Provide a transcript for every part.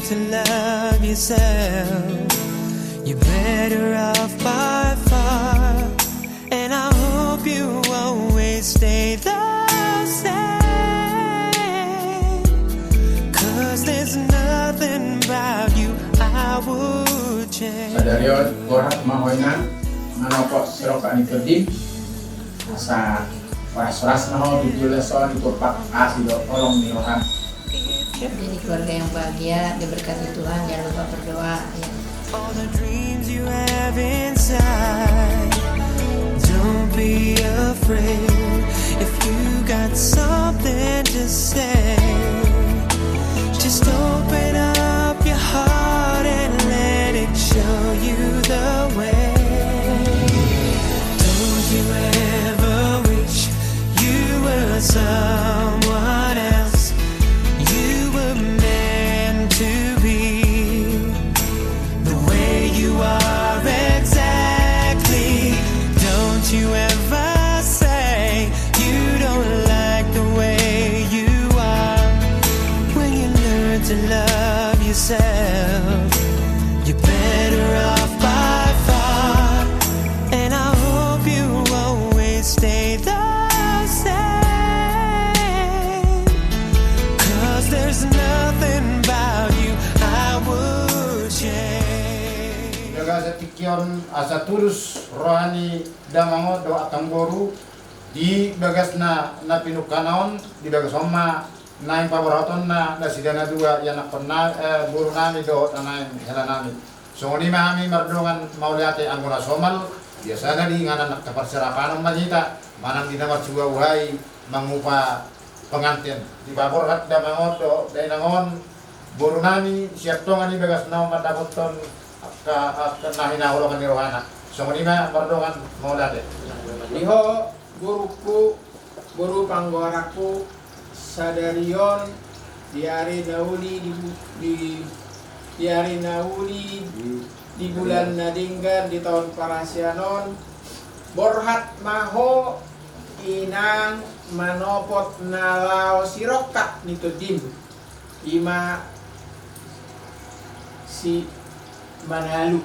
to love yourself, you're better off by far. And I hope you always stay the same, 'cause there's nothing about you I would change. Sadarion Borhat mahoyna manopok siroka nitodi asa waras-waras naho dijuleson ditupak asido tolong nirohan. Jadi keluarga yang bahagia, diberkati Tuhan, jangan lupa berdoa ya. All the dreams you have inside, don't be afraid. If you got something to say, just open up your heart and let it show you the way. Don't you ever wish you were someone else? You were meant to be the way you are exactly. Don't you ever say you don't like the way you are. When you learn to love yourself, you're better off by far. And I hope you always stay the same, 'cause there's nothing about you I would change. Jaga satikion asa tulus rohani damango doa tanggoru di bagasna na pinukanaon di bagas homma na paboroton na sidana dua yang pernah buru nami do tanay helanami. So ni mami mardongan mauliate anggona somal biasanya di nganan kaparserapanon manita manang dinamar suga uhai mangupa pengantin di baborat damango do dainangon buru nami siap tongan di bagas na madapoton ka nahina ulo kan rohana. So ni mardongan mauliate. Iho guruku, guru panggoraku sadarion diari nauli di bulan Nadinggar di tahun Parasyanon Borhat maho inang manopot nalao siroka nitudim ima si Manalu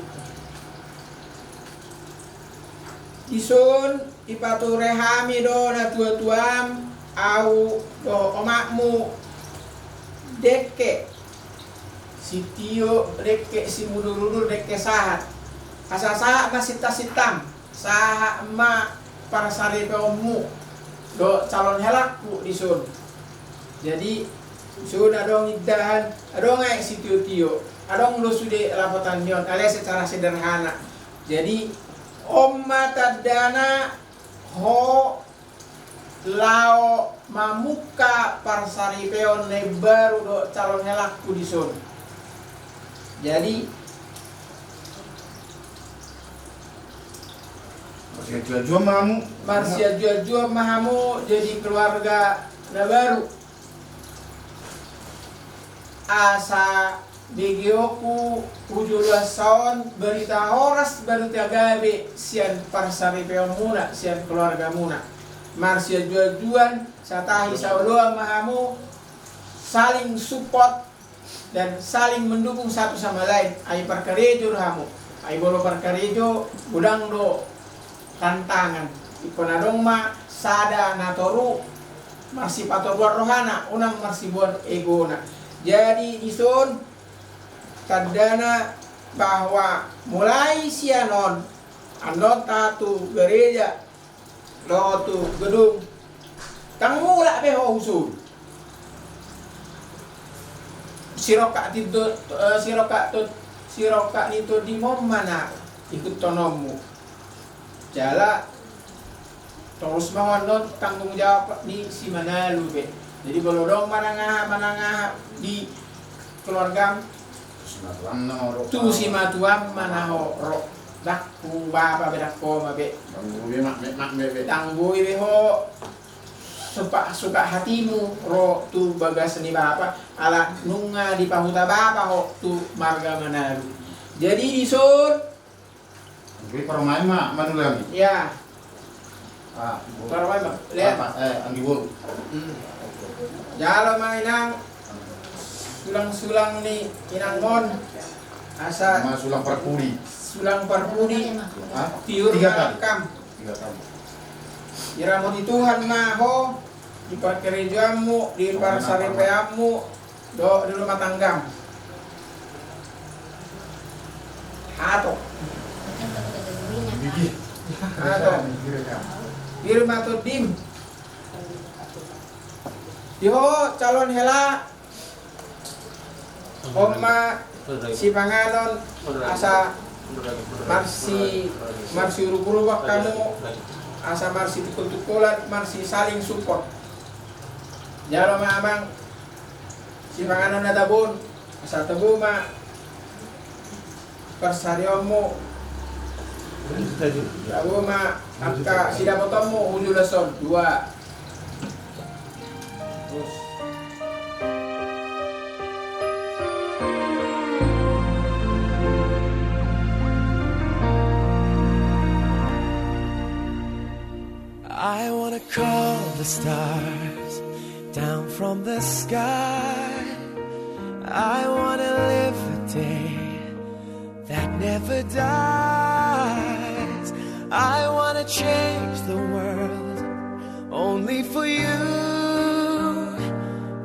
isun ipaturehami do na tua-tuam au do omakmu deke si tio deke si mudur-mudur deke sahat asa-saha masita-sitam saha ma para sari peomu do calon helakku disun. Jadi sun adong iddahan adong ngai si tio-tio adong lo sude lapotan nyon alias secara sederhana. Jadi omma tadana ho lao mamuka parsari peon baru do calon helakku disun. Jadi Marsia jual mahamu jadi keluarga na baru asa BGOku 17 tahun berita horas baru tiagabe sian parsari peon muna sian keluarga muna. Marsia jual-juan satahi saulua mahamu saling support dan saling mendukung satu sama lain. Ai perkarejo hamu, ai bolo perkarejo udang do tantangan. Ikonadong ma sada natoru masih patobuan rohana, unang masih buat egona. Jadi disun tandana bahwa mulai sianon anggota tu gereja lo tu gedung tang mula beho usul siroka itu di mana ikut tonomu jala terus mawon tanggung jawab di si Manalu be. Jadi bolodong manangah di keluarga tu si matuam manaho ro dak ku bapa bedako mabe tanggui beho suka hatimu ro tu bagas ni bapa ala nunga di pahuta bapa ho tu marga Manalu. Jadi disun Anggi permain mak manulang. ya Permain lihat anggi bol. jalo mainang sulang-sulang ni inangon asa Sama sulang perpuri. sulang parpuni Hah? tiur 3 kali. kam 3 kali. iramo di Tuhan maho di parkerejamu di parsaripeamu do di rumah tanggam hato Gigi. hato di rumah tu dim diho calon hela Oma si panganon asa marsi urubak kamu asa marsi tukul-tukulan marsi saling support jalo amang si panganon na tabun asa tabu ma persariomu tabu ma angka sida motomu ujulason 2 terus I wanna call the stars down from the sky. I wanna live a day that never dies. I wanna change the world only for you.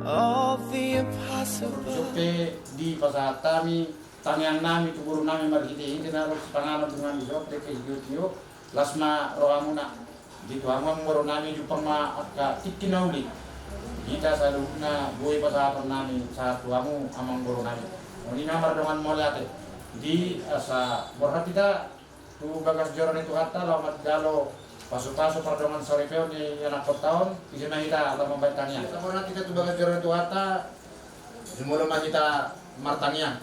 All the impossible. Sope di pasahat kami, tangiang nami, tuguro nami marhiti, hindi na rin pangalan dengan isope, kaya lasma rohamuna. Dito amang moro namin yung pang-maaka tikinauli. Kita sa loob na buhay pa sa atin namin sa tuwamu amang moro namin. Hindi na maradangan mo late. Di sa borhat kita, tu bagas joran itu kata lamat galo paso-paso paradangan sa repeo ni anak taon, isi na kita alam membaitanya. Sa borhat kita tu bagas joran itu kata, semula mah kita martanya.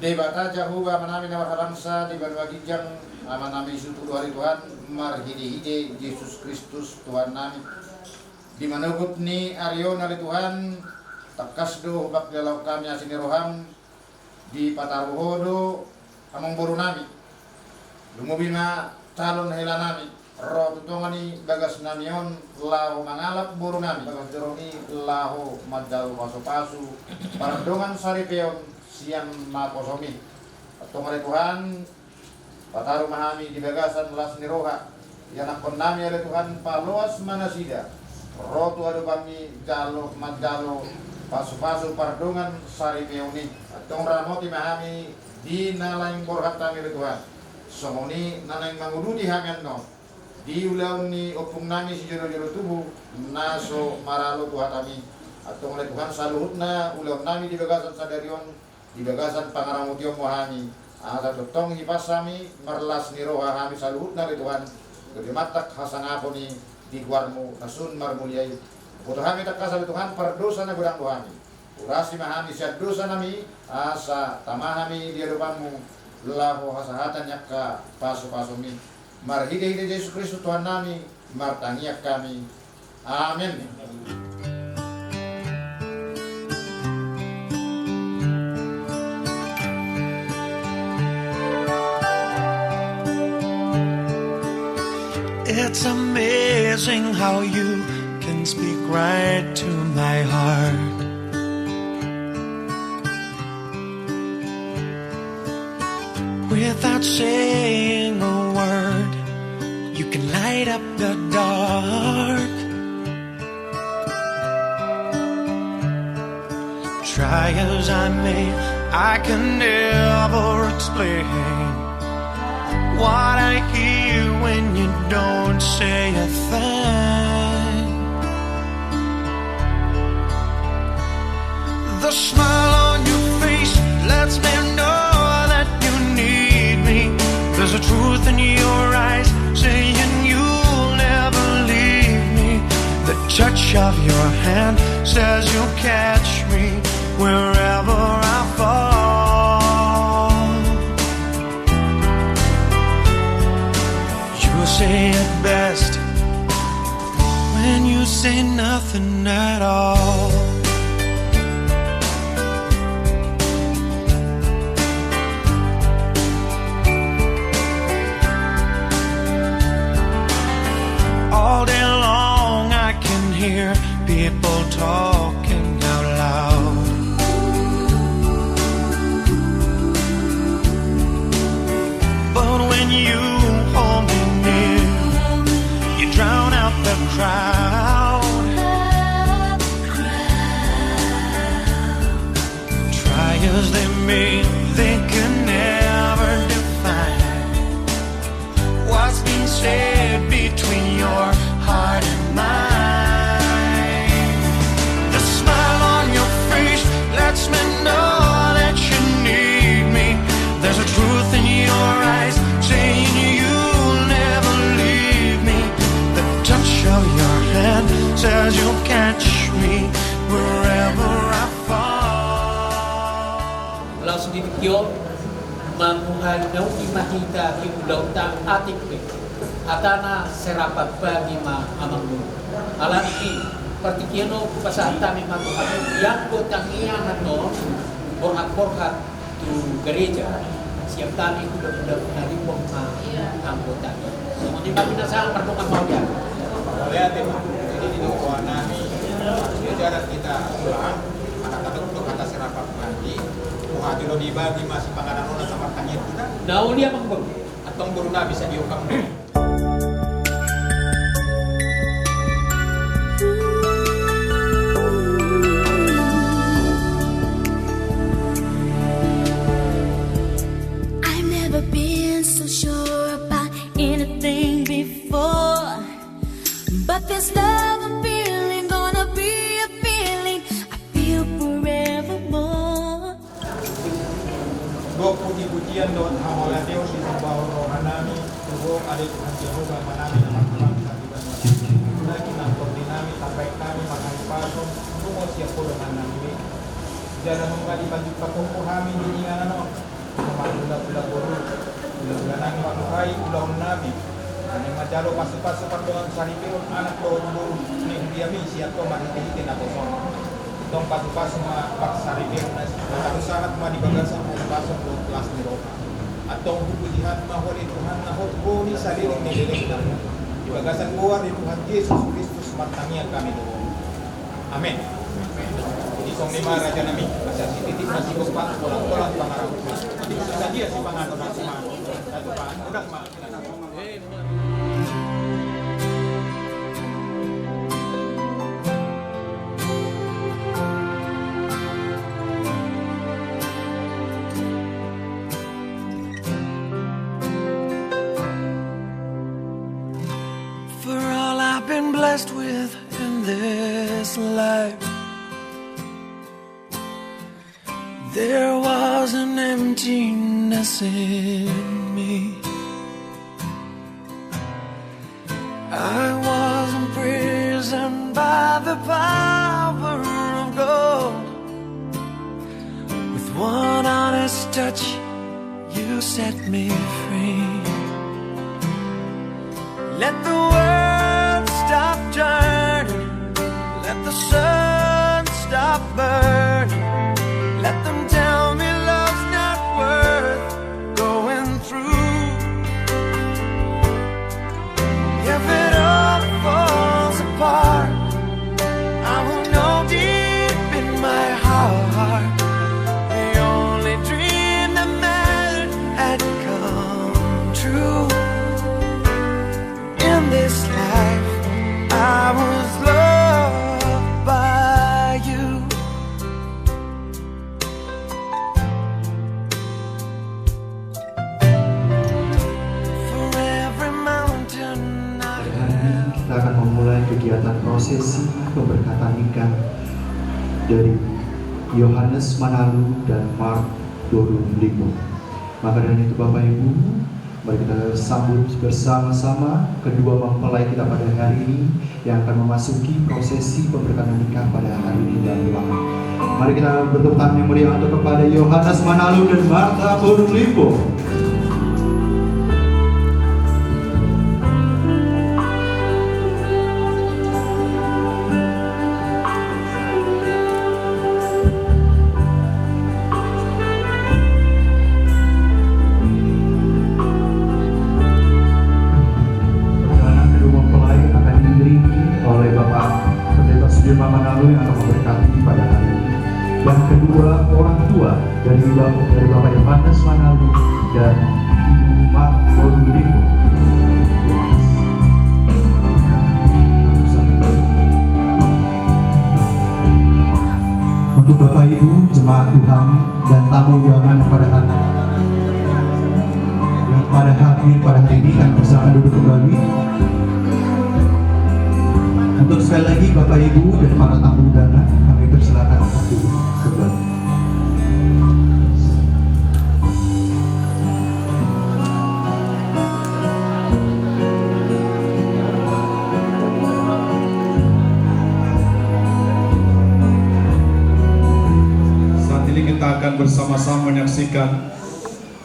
Debata jauh ba manami na warhalangsa di banwagijang ama nami sutu hari Tuhan marhide-hide Yesus Kristus Tuhan nami di manugut ni Aryo nali Tuhan takas do bak dalau kami asini roham di pataruhodo amang buru nami lumubi na talon hela nami ro tutongani bagas namion lahu mangalap buru nami bagas doroni lahu madal pasu-pasu paradongan saripeon siang makosomi atong ari Tuhan pataru mahami di bagasan las niroha yang akon nami ada Tuhan paluas manasida rotu adu kami jalo madjalo pasu-pasu pardongan sari peuni atong ramoti mahami di nalaing borhat kami ada Tuhan somoni nalaing mangududi hangan no di ulaun ni opung nami si jero-jero tubuh naso maralo Tuhan kami atong oleh Tuhan saluhut na ulaun nami di bagasan sadarion di bagasan pangaramutiong mohani ada totong hipasami merlas ni roha kami saluhut na Tuhan gede matak hasang ako ni di guarmu nasun marmuliay buto kami tak kasal Tuhan perdosa na gudang Tuhan urasi mahami siya dosa nami asa tamahami di adupanmu lahu hasahatan ka paso-paso mi marhide-hide Yesus Kristus Tuhan nami martangiak kami amin. It's amazing how you can speak right to my heart. Without saying a word, you can light up the dark. Try as I may, I can never explain what I hear when you don't say a thing. The smile on your face lets me know that you need me. There's a truth in your eyes saying you'll never leave me. The touch of your hand says you'll catch me wherever I fall. Say it best when you say nothing at all. All day long I can hear people talking Values they made, they could never define what's being said between your heart and mine. The smile on your face lets me know that you need me. There's a truth in your eyes saying you'll never leave me. The touch of your hand says you'll catch me wherever I fall. Langsung ditikyo mamuhal daw imahita ki udaw ta atik pe atana serapat bagi ma amang dulu alati partikiano pasata mi mamuhal yang kotang iyang hato borhat tu gereja siap kami udah narimpong anggota semua di bagi nasa perlukan mau dia lihat ini di doa nami jarak kita ulang anak-anak untuk kata serapat nanti muhati lo dibagi masih panganan orang sama kanyet kita daun dia mengbeng atau beruna bisa diukang I've never been so sure about anything before, but this love I'm feeling gonna be a feeling I feel forevermore. Dua puji-pujian doa hamola Deus di bawah rohanami tubuh ada Tuhan Jehovah manami nama Tuhan kita kita koordinami sampai kami makan pasong semua siap dengan nami jangan menggali baju pakumpu kami di inganan pula boru pula nami manuhai ulah nabi dan majalo pasu-pasu pandangan saripun anak boru ni diami siap to mahiti na boson dong pasu-pasu pak saripun harus sangat mah dibagasan pasu kelas ni roh atau pujihan maholi Tuhan nahot boni salirong nilileng dibagasan luar di Tuhan Yesus Kristus martangian kami doa amin. Di song lima raja nami asal si titik masih kepak tolak pangarap di bisa dia si pangarap masih mah satu pan udah mah For all I've been blessed with in this life, there was an emptiness in me. I was imprisoned by the power of God. With one honest touch, you set me free. Let the world stop turning, let the sun stop burning. Let them tell me love's not worth going through. If it all falls apart, I will know deep in my heart the only dream that mattered had come true. In this life, I was loved by you. For every mountain I Hari ini kita akan memulai kegiatan prosesi pemberkatan nikah dari Yohanes Manalu dan Mark Doru Lipo. Maka dengan itu Bapak Ibu, mari kita sambut bersama-sama kedua mempelai kita pada hari ini yang akan memasuki prosesi pemberkatan nikah pada hari ini dan doa. Mari kita bertepuk tangan yang meriah untuk kepada Yohanes Manalu dan Martha Doru Lipo. Manalu yang akan memberkati pada hari ini. Dan kedua orang tua dari Bapak Yohanes Manalu dan Ibu Mark Doru Lipo. Untuk Bapak Ibu, jemaat Tuhan dan tamu undangan yang pada hadir pada hari ini, kami persilakan duduk kembali. Untuk sekali lagi Bapak Ibu dan para tamu undangan, kami persilakan untuk duduk kembali. Kita akan bersama-sama menyaksikan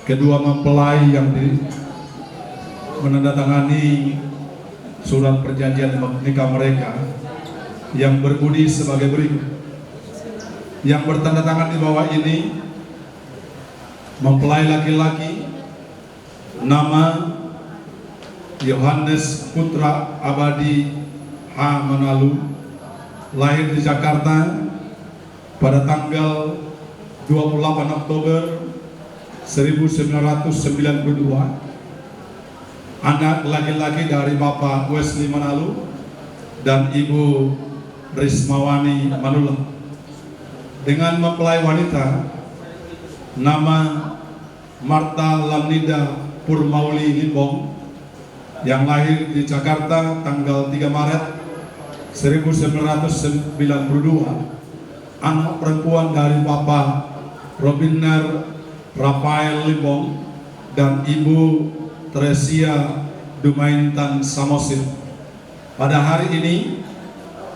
kedua mempelai yang menandatangani surat perjanjian nikah mereka yang berbunyi sebagai berikut. Yang bertanda tangan di bawah ini mempelai laki-laki nama Yohanes Putra Abadi H. Manalu, lahir di Jakarta pada tanggal 28 Oktober 1992, anak laki-laki dari Bapak Wesley Manalu dan Ibu Rismawani Manula. Dengan mempelai wanita nama Marta Lamnida Purmauli Limbong yang lahir di Jakarta tanggal 3 Maret 1992, anak perempuan dari Bapak Robiner Rafael Limbong dan Ibu Teresia Dumaintan Samosir. Pada hari ini,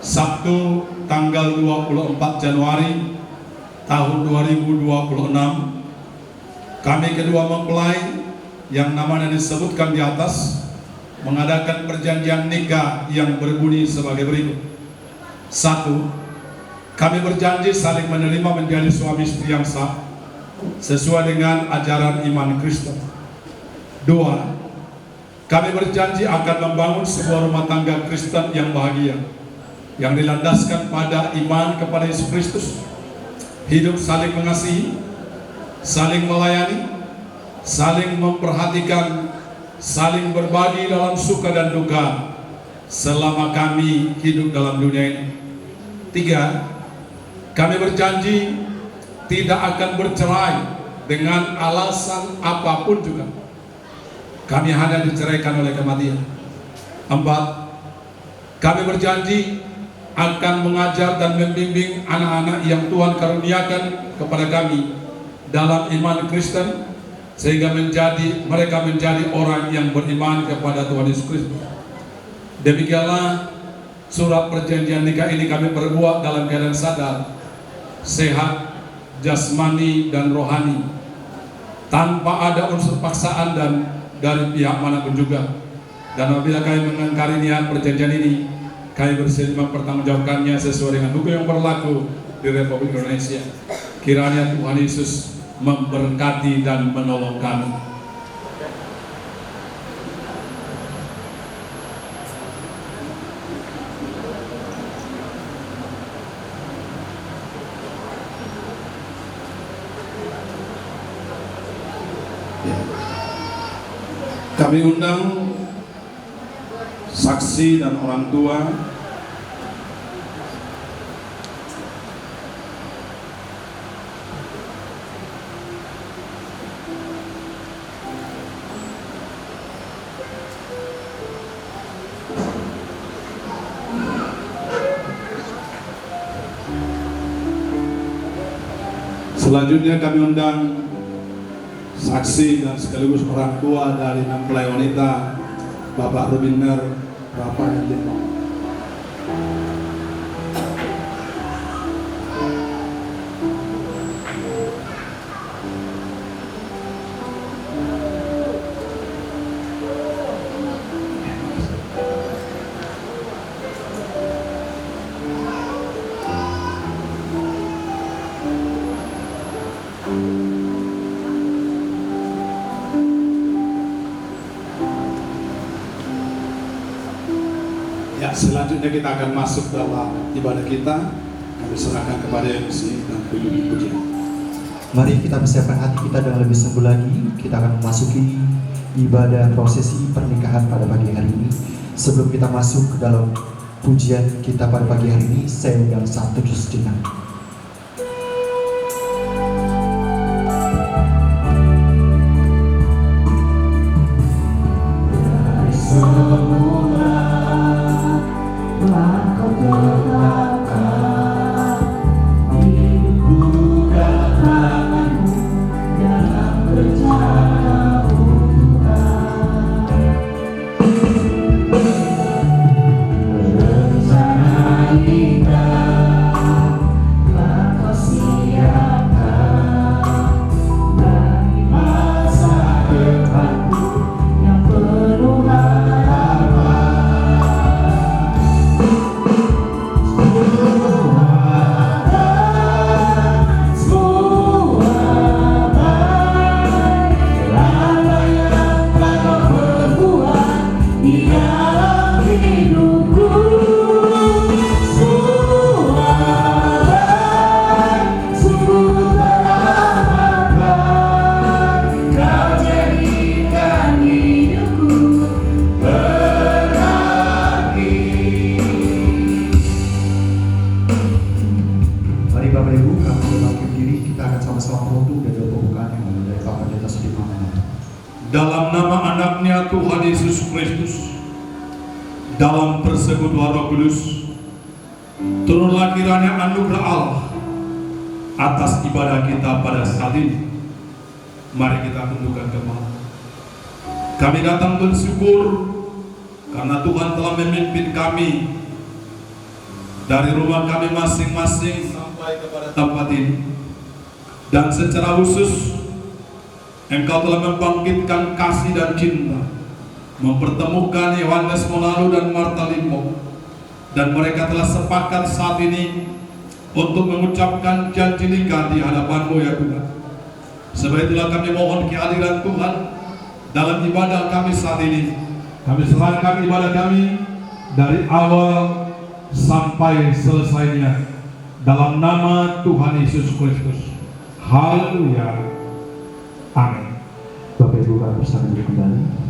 Sabtu tanggal 24 Januari tahun 2026, kami kedua mempelai yang namanya disebutkan di atas mengadakan perjanjian nikah yang berbunyi sebagai berikut. 1. Kami berjanji saling menerima menjadi suami istri yang sah sesuai dengan ajaran iman Kristen. 2. Kami berjanji akan membangun sebuah rumah tangga Kristen yang bahagia, yang dilandaskan pada iman kepada Yesus Kristus, hidup saling mengasihi, saling melayani, saling memperhatikan, saling berbagi dalam suka dan duka selama kami hidup dalam dunia ini. 3. Kami berjanji tidak akan bercerai dengan alasan apapun juga. Kami hanya diceraikan oleh kematian. 4. Kami berjanji akan mengajar dan membimbing anak-anak yang Tuhan karuniakan kepada kami dalam iman Kristen, sehingga mereka menjadi orang yang beriman kepada Tuhan Yesus Kristus. Demikianlah surat perjanjian nikah ini kami perbuat dalam keadaan sadar, sehat, jasmani dan rohani, tanpa ada unsur paksaan dan dari pihak manapun juga. Dan apabila kami mengingkari niat perjanjian ini, kami bersedia mempertanggungjawabkannya sesuai dengan hukum yang berlaku di Republik Indonesia. Kiranya Tuhan Yesus memberkati dan menolong kami. Kami undang saksi dan orang tua selanjutnya. Kami undang saksi dan sekaligus orang tua dari mempelai wanita, Bapak Robiner Rafael Limbong. Ya, selanjutnya kita akan masuk dalam ibadah kita. Kami serahkan kepada MC dan pujian. Mari kita persiapkan hati kita dengan lebih sungguh lagi. Kita akan memasuki ibadah prosesi pernikahan pada pagi hari ini. Sebelum kita masuk ke dalam pujian kita pada pagi hari ini, saya undang satu sejenak. Mari Bapak Ibu, kami berbagi diri, kita akan sama-sama menuntut dan doa pembukaan yang mulai dari Bapak Pendeta Sudirman. Dalam nama anaknya Tuhan Yesus Kristus, dalam persekutuan Roh Kudus, turunlah kiranya anugerah Allah atas ibadah kita pada saat ini. Mari kita tundukkan kepala. Kami datang bersyukur karena Tuhan telah memimpin kami dari rumah kami masing-masing sampai kepada tempat ini. Dan secara khusus Engkau telah membangkitkan kasih dan cinta, mempertemukan Yohanes Monalu dan Marta Limpo, dan mereka telah sepakat saat ini untuk mengucapkan janji nikah di hadapan-Mu ya Tuhan. Sebab itulah kami mohon kehadiran Tuhan dalam ibadah kami saat ini. Kami serahkan ibadah kami dari awal sampai selesainya dalam nama Tuhan Yesus Kristus. Haleluya. Amin. Bapak Ibu, kami bersama kembali.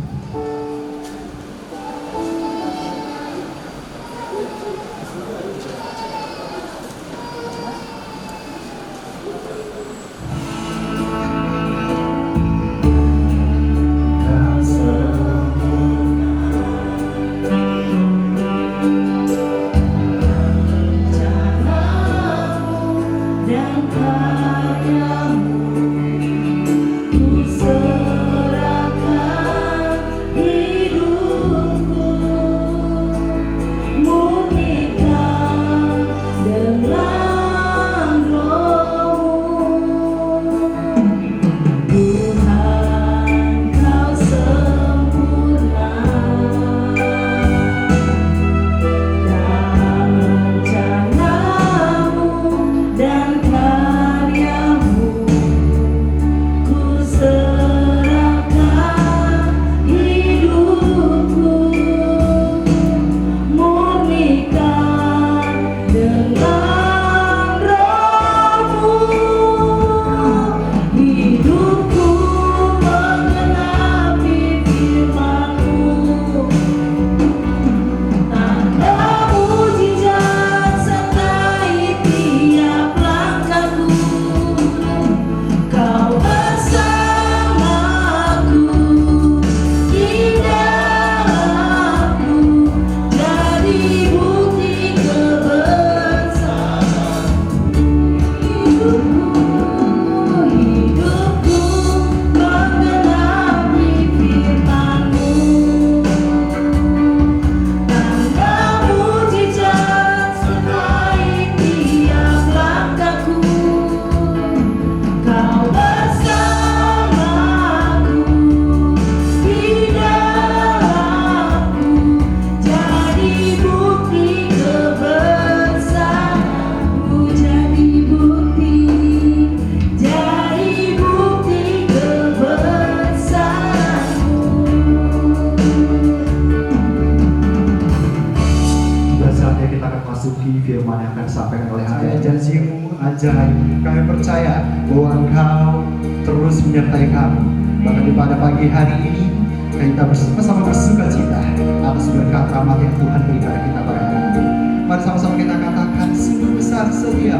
Kami percaya bahwa Engkau terus menyertai kami. Bahkan pada pagi hari ini kita bersama-sama bersuka cita atas berkat rahmat yang Tuhan berikan kita pada hari ini. Mari sama-sama kita katakan, sungguh besar setia.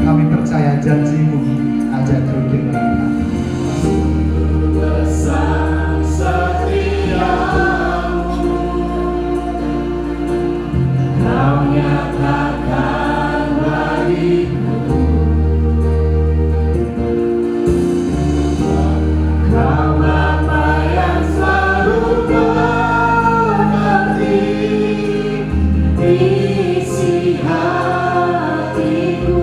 Kami percaya janji-Mu aja terus kita. Besar setiamu, Kau nyatakan bagiku. Isi hatiku,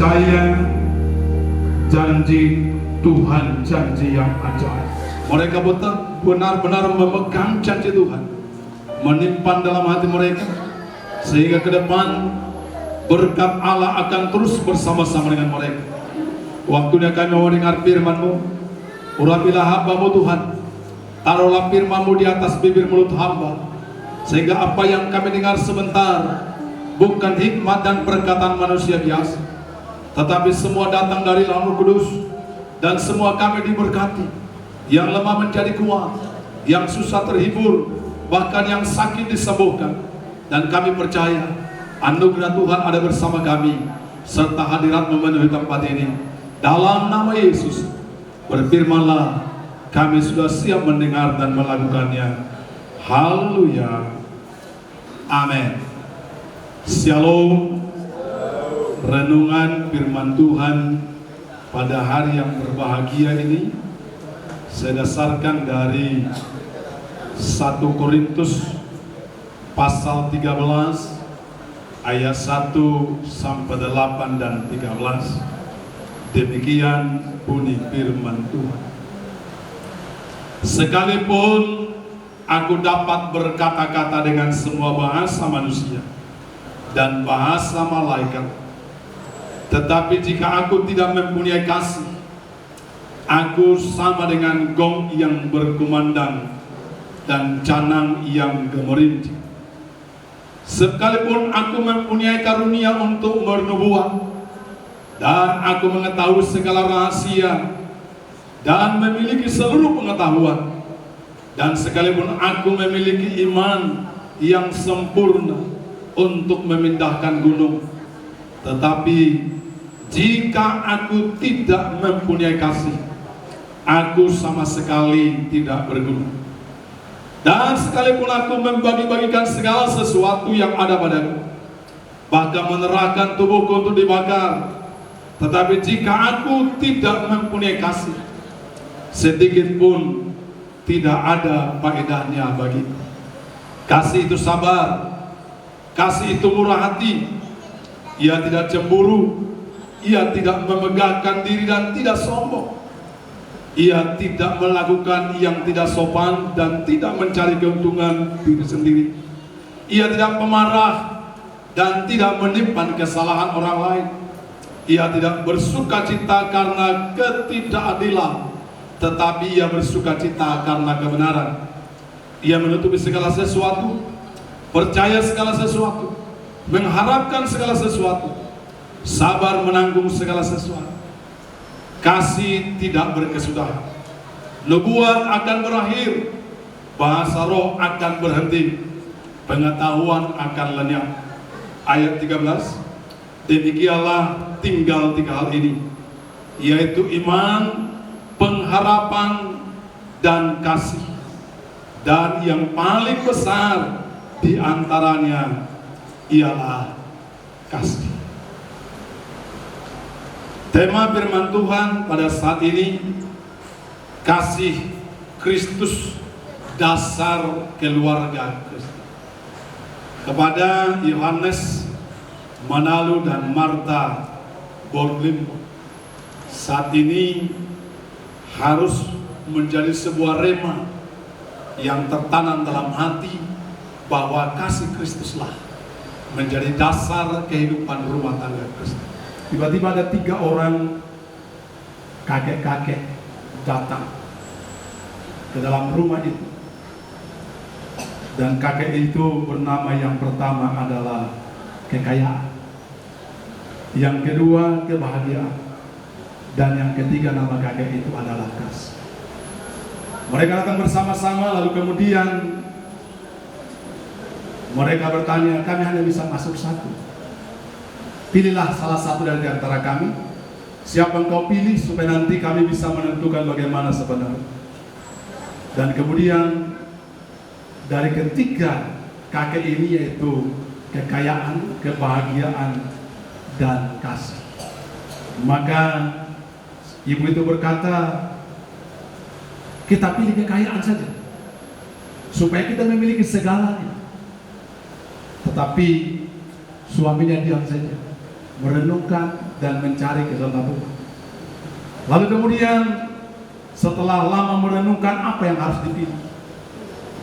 percaya janji Tuhan, janji yang ajaib. Mereka benar-benar memegang janji Tuhan, menyimpan dalam hati mereka, sehingga ke depan berkat Allah akan terus bersama-sama dengan mereka. Waktunya kami mau dengar firman-Mu. Urapilah hamba-Mu Tuhan, taruhlah firman-Mu di atas bibir mulut hamba, sehingga apa yang kami dengar sebentar bukan hikmat dan perkataan manusia biasa, tetapi semua datang dari Roh Kudus, dan semua kami diberkati. Yang lemah menjadi kuat, yang susah terhibur, bahkan yang sakit disembuhkan. Dan kami percaya anugerah Tuhan ada bersama kami, serta hadirat memenuhi tempat ini. Dalam nama Yesus, berfirmanlah, kami sudah siap mendengar dan melakukannya. Haleluya. Amin. Shalom. Renungan firman Tuhan pada hari yang berbahagia ini saya dasarkan dari 1 Korintus pasal 13 ayat 1 sampai 8 dan 13. Demikian bunyi firman Tuhan. Sekalipun aku dapat berkata-kata dengan semua bahasa manusia dan bahasa malaikat, tetapi jika aku tidak mempunyai kasih, aku sama dengan gong yang berkumandang dan canang yang gemericik. Sekalipun aku mempunyai karunia untuk bernubuat, dan aku mengetahui segala rahasia, dan memiliki seluruh pengetahuan, dan sekalipun aku memiliki iman yang sempurna untuk memindahkan gunung, tetapi jika aku tidak mempunyai kasih, aku sama sekali tidak berguna. Dan sekalipun aku membagi-bagikan segala sesuatu yang ada padaku, bahkan menyerahkan tubuhku untuk dibakar, tetapi jika aku tidak mempunyai kasih, sedikit pun tidak ada faedahnya bagiku. Kasih itu sabar, kasih itu murah hati, ia tidak cemburu, ia tidak memegahkan diri dan tidak sombong. Ia tidak melakukan yang tidak sopan dan tidak mencari keuntungan diri sendiri. Ia tidak pemarah dan tidak menyimpan kesalahan orang lain. Ia tidak bersuka cita karena ketidakadilan, tetapi ia bersuka cita karena kebenaran. Ia menutupi segala sesuatu, percaya segala sesuatu, mengharapkan segala sesuatu, sabar menanggung segala sesuatu. Kasih tidak berkesudahan. Nubuat akan berakhir, bahasa roh akan berhenti, pengetahuan akan lenyap. Ayat 13, demikianlah tinggal 3 hal ini, yaitu iman, pengharapan, dan kasih. Dan yang paling besar di antaranya ialah kasih. Tema firman Tuhan pada saat ini, kasih Kristus, dasar keluarga Kristus. Kepada Yohanes Manalu dan Martha Borglimbo, saat ini harus menjadi sebuah rema yang tertanam dalam hati, bahwa kasih Kristuslah menjadi dasar kehidupan rumah tangga Kristus. Tiba-tiba ada 3 orang kakek-kakek datang ke dalam rumah itu, dan kakek itu bernama, yang pertama adalah kekayaan, yang kedua kebahagiaan, dan yang ketiga nama kakek itu adalah kasih. Mereka datang bersama-sama, lalu kemudian mereka bertanya, kami hanya bisa masuk satu. Pilihlah salah satu dari antara kami. Siapa engkau pilih supaya nanti kami bisa menentukan bagaimana sebenarnya. Dan kemudian dari ketiga kakek ini, yaitu kekayaan, kebahagiaan, dan kasih, maka ibu itu berkata, kita pilih kekayaan saja supaya kita memiliki segalanya. Tetapi suaminya diam saja, merenungkan, dan mencari kehendak Tuhan. Lalu kemudian setelah lama merenungkan apa yang harus dipilih,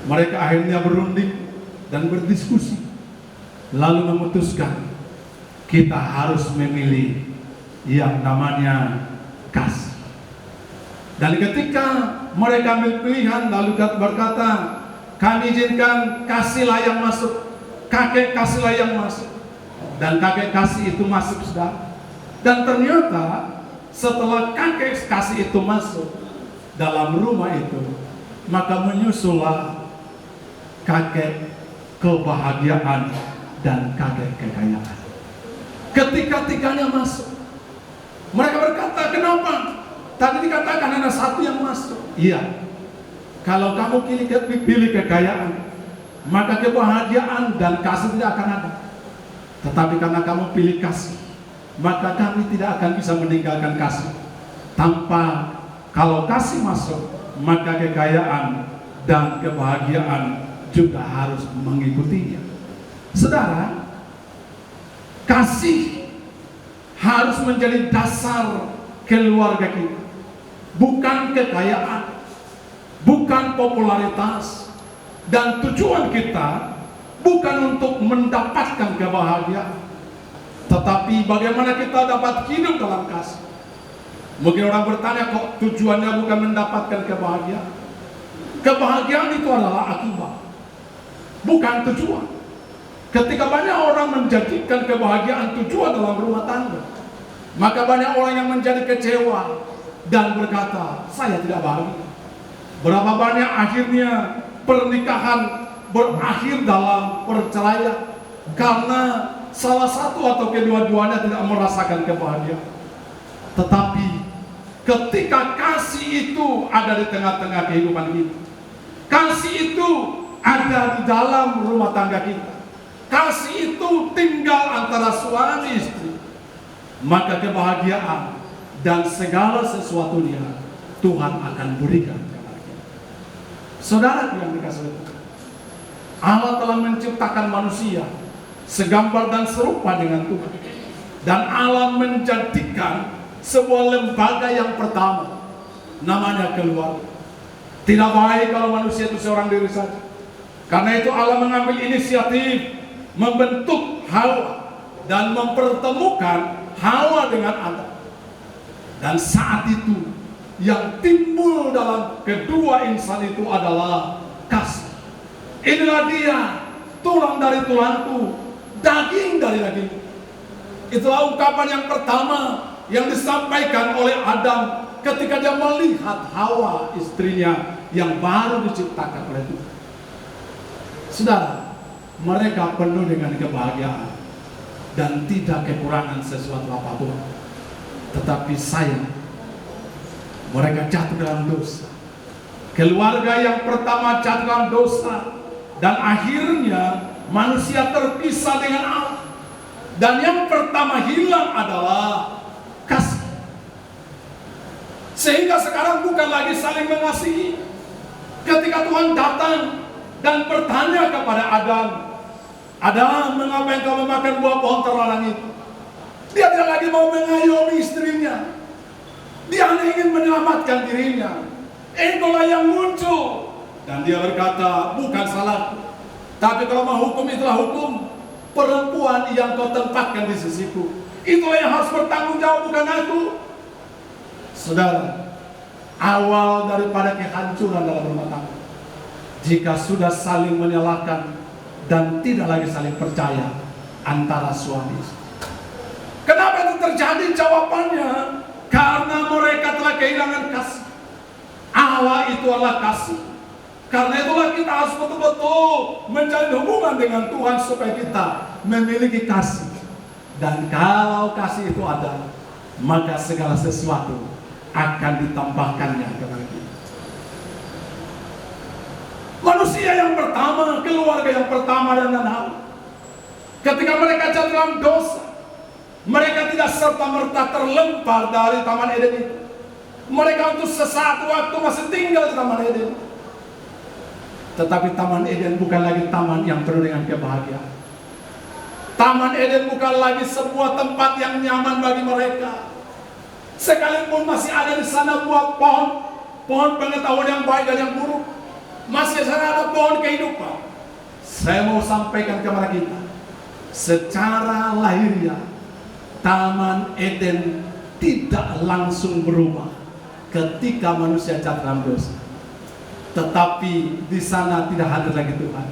mereka akhirnya berunding dan berdiskusi, lalu memutuskan kita harus memilih yang namanya kasih. Dan ketika mereka ambil pilihan, lalu berkata, kami izinkan kasihlah yang masuk, kakek kasihlah yang masuk. Dan kakek kasih itu masuk, saudara. Dan ternyata setelah kakek kasih itu masuk dalam rumah itu, maka menyusullah kakek kebahagiaan dan kakek kekayaan. Ketika tiganya masuk, mereka berkata, kenapa? Tadi dikatakan ada satu yang masuk. Iya, kalau kamu pilih kekayaan, maka kebahagiaan dan kasih tidak akan ada. Tetapi karena kamu pilih kasih, maka kami tidak akan bisa meninggalkan kasih. Tanpa kalau kasih masuk, maka kekayaan dan kebahagiaan juga harus mengikutinya. Saudara, kasih harus menjadi dasar keluarga kita, bukan kekayaan, bukan popularitas, dan tujuan kita bukan untuk mendapatkan kebahagiaan, tetapi bagaimana kita dapat hidup dalam kasih. Mungkin orang bertanya, kok tujuannya bukan mendapatkan kebahagiaan? Kebahagiaan itu adalah akibat, bukan tujuan. Ketika banyak orang menjadikan kebahagiaan tujuan dalam rumah tangga, maka banyak orang yang menjadi kecewa dan berkata, saya tidak bahagia. Berapa banyak akhirnya pernikahan berakhir dalam perceraian karena salah satu atau kedua-duanya tidak merasakan kebahagiaan. Tetapi ketika kasih itu ada di tengah-tengah kehidupan kita, kasih itu ada di dalam rumah tangga kita, kasih itu tinggal antara suami istri, maka kebahagiaan dan segala sesuatunya Tuhan akan berikan kepada kita. Saudara yang dikasihi Tuhan, Allah telah menciptakan manusia segambar dan serupa dengan Tuhan, dan Allah menjadikan sebuah lembaga yang pertama, namanya keluarga. Tidak baik kalau manusia itu seorang diri saja. Karena itu Allah mengambil inisiatif membentuk Hawa dan mempertemukan Hawa dengan Adam. Dan saat itu yang timbul dalam kedua insan itu adalah kasih. Inilah dia, tulang dari tulangku, daging dari dagingku. Itulah ungkapan yang pertama yang disampaikan oleh Adam ketika dia melihat Hawa, istrinya yang baru diciptakan oleh Tuhan. Saudara, mereka penuh dengan kebahagiaan dan tidak kekurangan sesuatu apapun. Tetapi sayang, mereka jatuh dalam dosa. Keluarga yang pertama jatuh dalam dosa, dan akhirnya manusia terpisah dengan Allah. Dan yang pertama hilang adalah kasih. Sehingga sekarang bukan lagi saling mengasihi. Ketika Tuhan datang dan bertanya kepada Adam, Adam, mengapa engkau memakan buah pohon terlarang itu? Dia tidak lagi mau mengayomi istrinya. Dia hanya ingin menyelamatkan dirinya. Engkaulah yang muncul. Dan dia berkata, bukan salahku, tapi kalau mau hukum, itulah hukum. Perempuan yang kau tempatkan di sisiku, itulah yang harus bertanggung jawab, bukan aku. Saudara, awal daripada kehancuran dalam rumah tangga, jika sudah saling menyalahkan dan tidak lagi saling percaya antara suami istri. Kenapa itu terjadi? Jawabannya karena mereka telah kehilangan kasih. Allah itu adalah kasih. Karena itulah kita harus betul-betul menjalin hubungan dengan Tuhan supaya kita memiliki kasih. Dan kalau kasih itu ada, maka segala sesuatu akan ditambahkannya kepada kita. Manusia yang pertama, keluarga yang pertama dan Hawa, ketika mereka jatuh dalam dosa, mereka tidak serta-merta terlempar dari Taman Eden itu. Mereka untuk sesaat waktu masih tinggal di Taman Eden. Tetapi Taman Eden bukan lagi taman yang penuh dengan kebahagiaan. Taman Eden bukan lagi sebuah tempat yang nyaman bagi mereka. Sekalipun masih ada di sana buah pohon pengetahuan yang baik dan yang buruk, masih ada pohon kehidupan. Saya mau sampaikan kepada kita, secara lahiriah Taman Eden tidak langsung berubah ketika manusia jatuh dalam dosa. Tetapi di sana tidak hadir lagi Tuhan.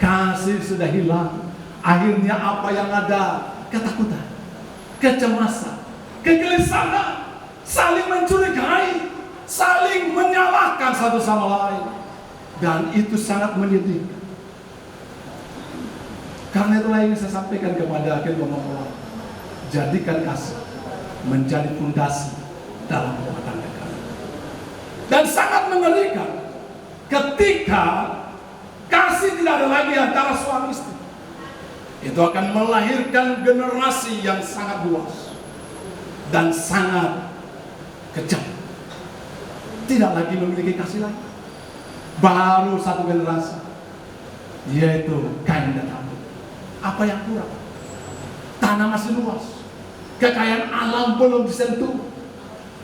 Kasih sudah hilang. Akhirnya apa yang ada? Ketakutan, kecemasan, kegelisahan, saling mencurigai, saling menyalahkan satu sama lain. Dan itu sangat menyedihkan. Karena itulah yang saya sampaikan kepada kedua mempelai. Jadikan kasih menjadi fondasi dalam rumah tangga kami. Dan sangat mengerikan ketika kasih tidak ada lagi antara suami istri. Itu akan melahirkan generasi yang sangat luas dan sangat kejam. Tidak lagi memiliki kasih lagi. Baru satu generasi, yaitu Kain dan Habel. Apa yang kurang? Tanah masih luas, kekayaan alam belum disentuh,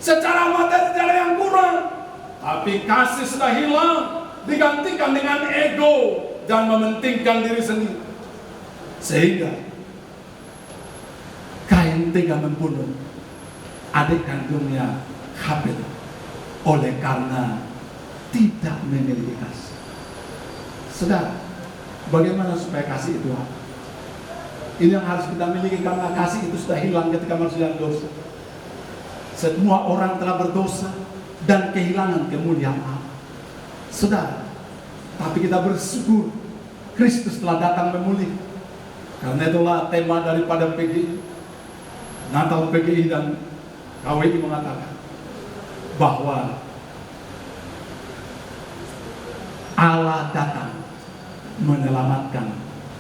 secara materi tidak ada yang kurang, tapi kasih sudah hilang, digantikan dengan ego dan mementingkan diri sendiri. Sehingga Kain tega membunuh adik kandungnya Habel oleh karena tidak memiliki kasih. Saudara, bagaimana supaya kasih itu ada? Ini yang harus kita miliki, karena kasih itu sudah hilang ketika manusia dosa. Semua orang telah berdosa dan kehilangan kemuliaan Allah. Saudara, tapi kita bersyukur Kristus telah datang memulihkan. Karena itulah tema daripada PGI, Natal PGI dan KWI mengatakan bahwa Allah datang menyelamatkan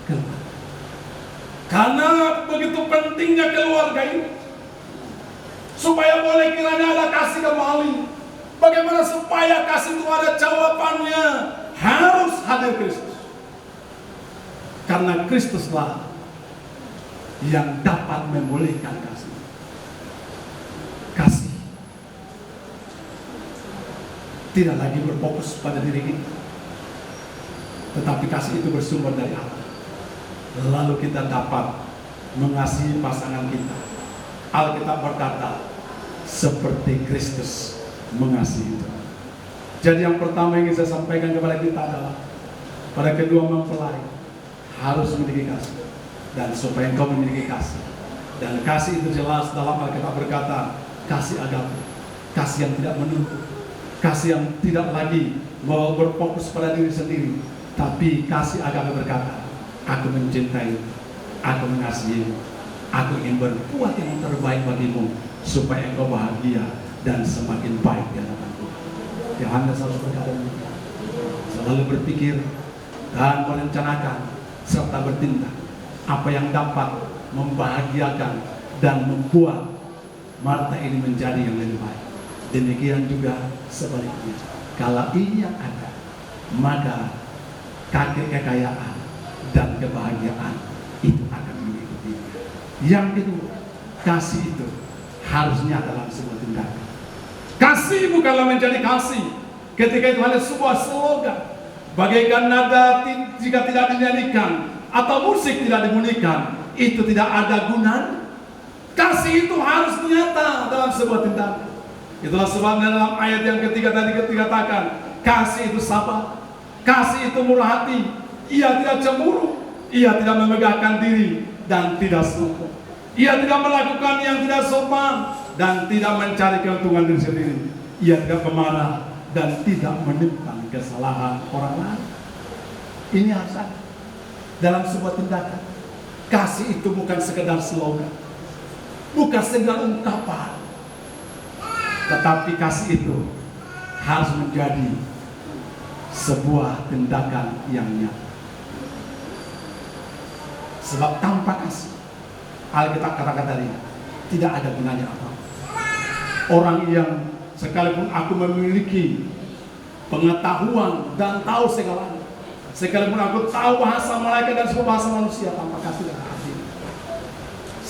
keluarga. Karena begitu pentingnya keluarga ini, supaya boleh kiranya ada kasih kembali. Bagaimana supaya kasih itu ada jawabannya? Harus hadir Kristus. Karena Kristuslah yang dapat memulihkan kasih. Kasih tidak lagi berfokus pada diri kita, tetapi kasih itu bersumber dari Allah. Lalu kita dapat mengasihi pasangan kita. Alkitab berkata, seperti Kristus mengasihi itu. Jadi yang pertama yang ingin saya sampaikan kepada kita adalah, pada kedua mempelai harus memiliki kasih. Dan supaya engkau memiliki kasih, dan kasih itu jelas dalam Alkitab berkata, kasih agape, kasih yang tidak menuntut, kasih yang tidak lagi mau berfokus pada diri sendiri, tapi kasih agape berkata, aku mencintai, aku mengasihi, aku ingin berbuat yang terbaik bagimu supaya engkau bahagia dan semakin baik di hadapan Tuhan. Yohanes selalu berkata demikian, selalu berpikir dan merencanakan serta bertindak apa yang dapat membahagiakan dan membuat Marta ini menjadi yang lebih baik. Demikian juga sebaliknya, kalau ini yang ada, maka kekayaan dan kebahagiaan itu akan mengikutinya. Yang kedua, kasih itu harusnya dalam sebuah tindakan. Kasih bukanlah menjadi kasih ketika itu hanya sebuah slogan, bagaikan nada jika tidak dinyanyikan atau musik tidak dibunyikan, itu tidak ada gunanya. Kasih itu harus nyata dalam sebuah tindakan. Itulah sebabnya dalam ayat yang ketiga tadi dikatakan, kasih itu sabar, kasih itu murah hati, ia tidak cemburu, ia tidak memegahkan diri dan tidak sombong, ia tidak melakukan yang tidak sopan dan tidak mencari keuntungan diri sendiri, ia tidak pemarah dan tidak menimbang kesalahan orang lain. Ini harus ada dalam sebuah tindakan. Kasih itu bukan sekedar slogan, bukan sekedar ungkapan, tetapi kasih itu harus menjadi sebuah tindakan yang nyata. Sebab tanpa kasih, Alkitab katakan tadi, tidak ada gunanya apa. Orang yang sekalipun aku memiliki pengetahuan dan tahu segalanya, sekalipun aku tahu bahasa malaikat dan semua bahasa manusia, tanpa kasih dan arti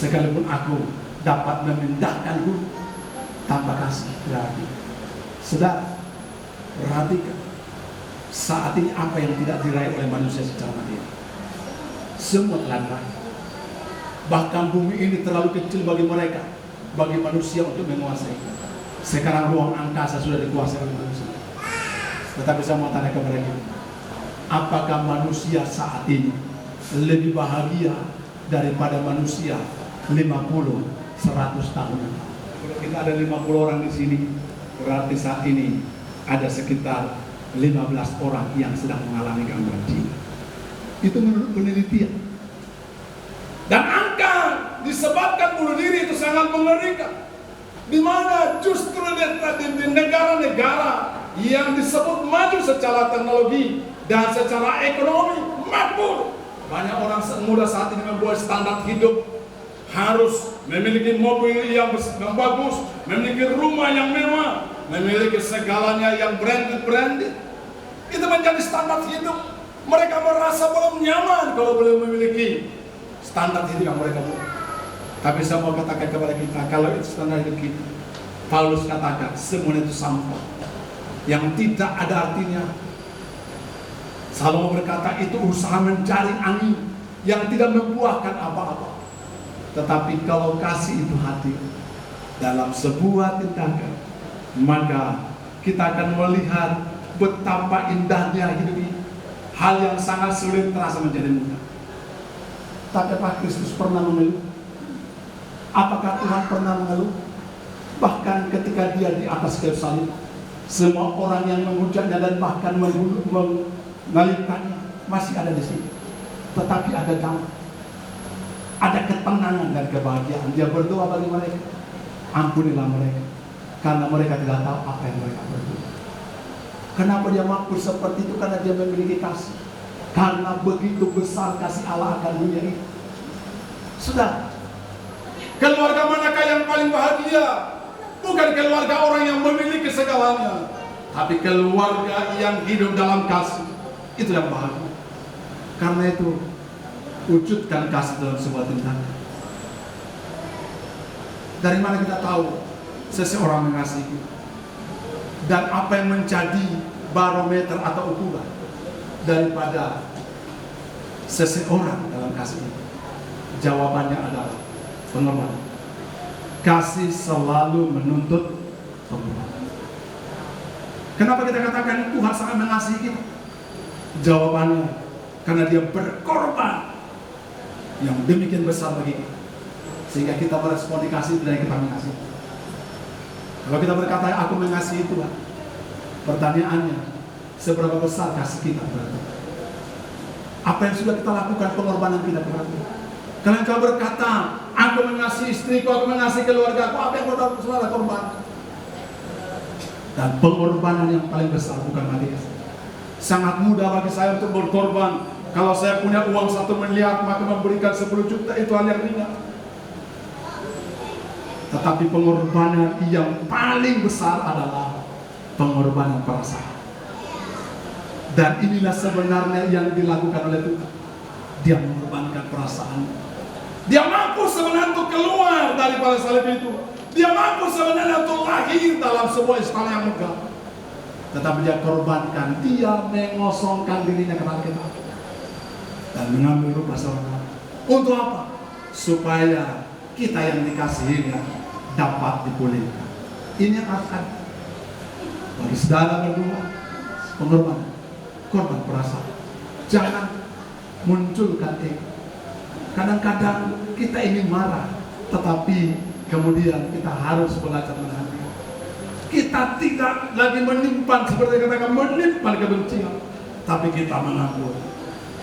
sekalipun aku dapat memindahkan gunung tanpa kasih berarti. Saudara, perhatikan saat ini apa yang tidak diraih oleh manusia secara materi. Semua telah diraih. Bahkan bumi ini terlalu kecil bagi mereka, bagi manusia untuk menguasai. Sekarang ruang angkasa sudah dikuasai oleh manusia. Tetapi saya mau tanya kepada kita, apakah manusia saat ini lebih bahagia daripada manusia 50, 100 tahun? Kalau kita ada 50 orang di sini, berarti saat ini ada sekitar 15 orang yang sedang mengalami gangguan jiwa. Itu menurut penelitian. Dan angka disebabkan bunuh diri itu sangat mengerikan. Di mana justru di negara-negara yang disebut maju secara teknologi dan secara ekonomi makmur, banyak orang muda saat ini membuat standar hidup harus memiliki mobil yang bagus, memiliki rumah yang mewah, memiliki segalanya yang branded. Itu menjadi standar hidup. Mereka merasa belum nyaman kalau belum memiliki standar hidup yang mereka buat. Tapi saya mau katakan kepada kita, kalau itu standar hidup kita, Paulus katakan semuanya itu sampah yang tidak ada artinya. Salomo berkata itu usaha mencari angin yang tidak membuahkan apa-apa. Tetapi kalau kasih itu hadir dalam sebuah tindakan, maka kita akan melihat betapa indahnya hidup ini. Hal yang sangat sulit terasa menjadi mudah. Tapi apakah Kristus pernah mengeluh? Apakah Tuhan pernah mengeluh? Bahkan ketika dia di atas kayu salib, semua orang yang menghujatnya dan bahkan mengalihkannya masih ada di sini. Tetapi ada damai, ada ketenangan dan kebahagiaan. Dia berdoa bagi mereka, ampunilah mereka, karena mereka tidak tahu apa yang mereka berbuat. Kenapa dia mampu seperti itu? Karena dia memiliki kasih. Karena begitu besar kasih Allah akan dunia ini. Sudah, keluarga manakah yang paling bahagia? Bukan keluarga orang yang memiliki segalanya, tapi keluarga yang hidup dalam kasih. Itu yang bahagia. Karena itu, wujudkan kasih dalam sebuah tindakan. Dari mana kita tahu seseorang mengasihi kita? Dan apa yang menjadi barometer atau ukuran daripada seseorang dalam kasih itu? Jawabannya adalah pengorbanan. Kasih selalu menuntut pengorbanan. Kenapa kita katakan Tuhan sangat mengasihi kita? Jawabannya karena dia berkorban yang demikian besar bagi kita, sehingga kita meresponi kasih dari kita mengasihi. Kalau kita berkata aku mengasihi Tuhan, pertanyaannya seberapa besar kasih kita berarti? Apa yang sudah kita lakukan, pengorbanan kita berarti? Kalau engkau berkata aku mengasihi istriku, aku mengasihi keluarga aku, apa yang kau sudah korban? Dan pengorbanan yang paling besar bukan mati. Sangat mudah bagi saya untuk berkorban. Kalau saya punya uang 1 miliar, maka memberikan 10 juta itu hal yang ringan. Tetapi pengorbanan yang paling besar adalah pengorbanan perasaan. Dan inilah sebenarnya yang dilakukan oleh Tuhan. Dia mengorbankan perasaan. Dia mampu sebenarnya untuk keluar daripada salib itu. Dia mampu sebenarnya untuk lahir dalam sebuah istana yang megah. Tetapi dia korbankan. Dia mengosongkan dirinya kepada kita dan mengambil rupa seorang. Untuk apa? Supaya kita yang dikasihinya dapat dipulihkan. Ini yang akan bagi saudara berdua, pengorbanan, korban perasaan. Jangan munculkan ego. Kadang-kadang kita ingin marah, tetapi kemudian kita harus belajar menahan. Kita tidak lagi menyimpan seperti katakan menyimpan kebencian, tapi kita mengampuni.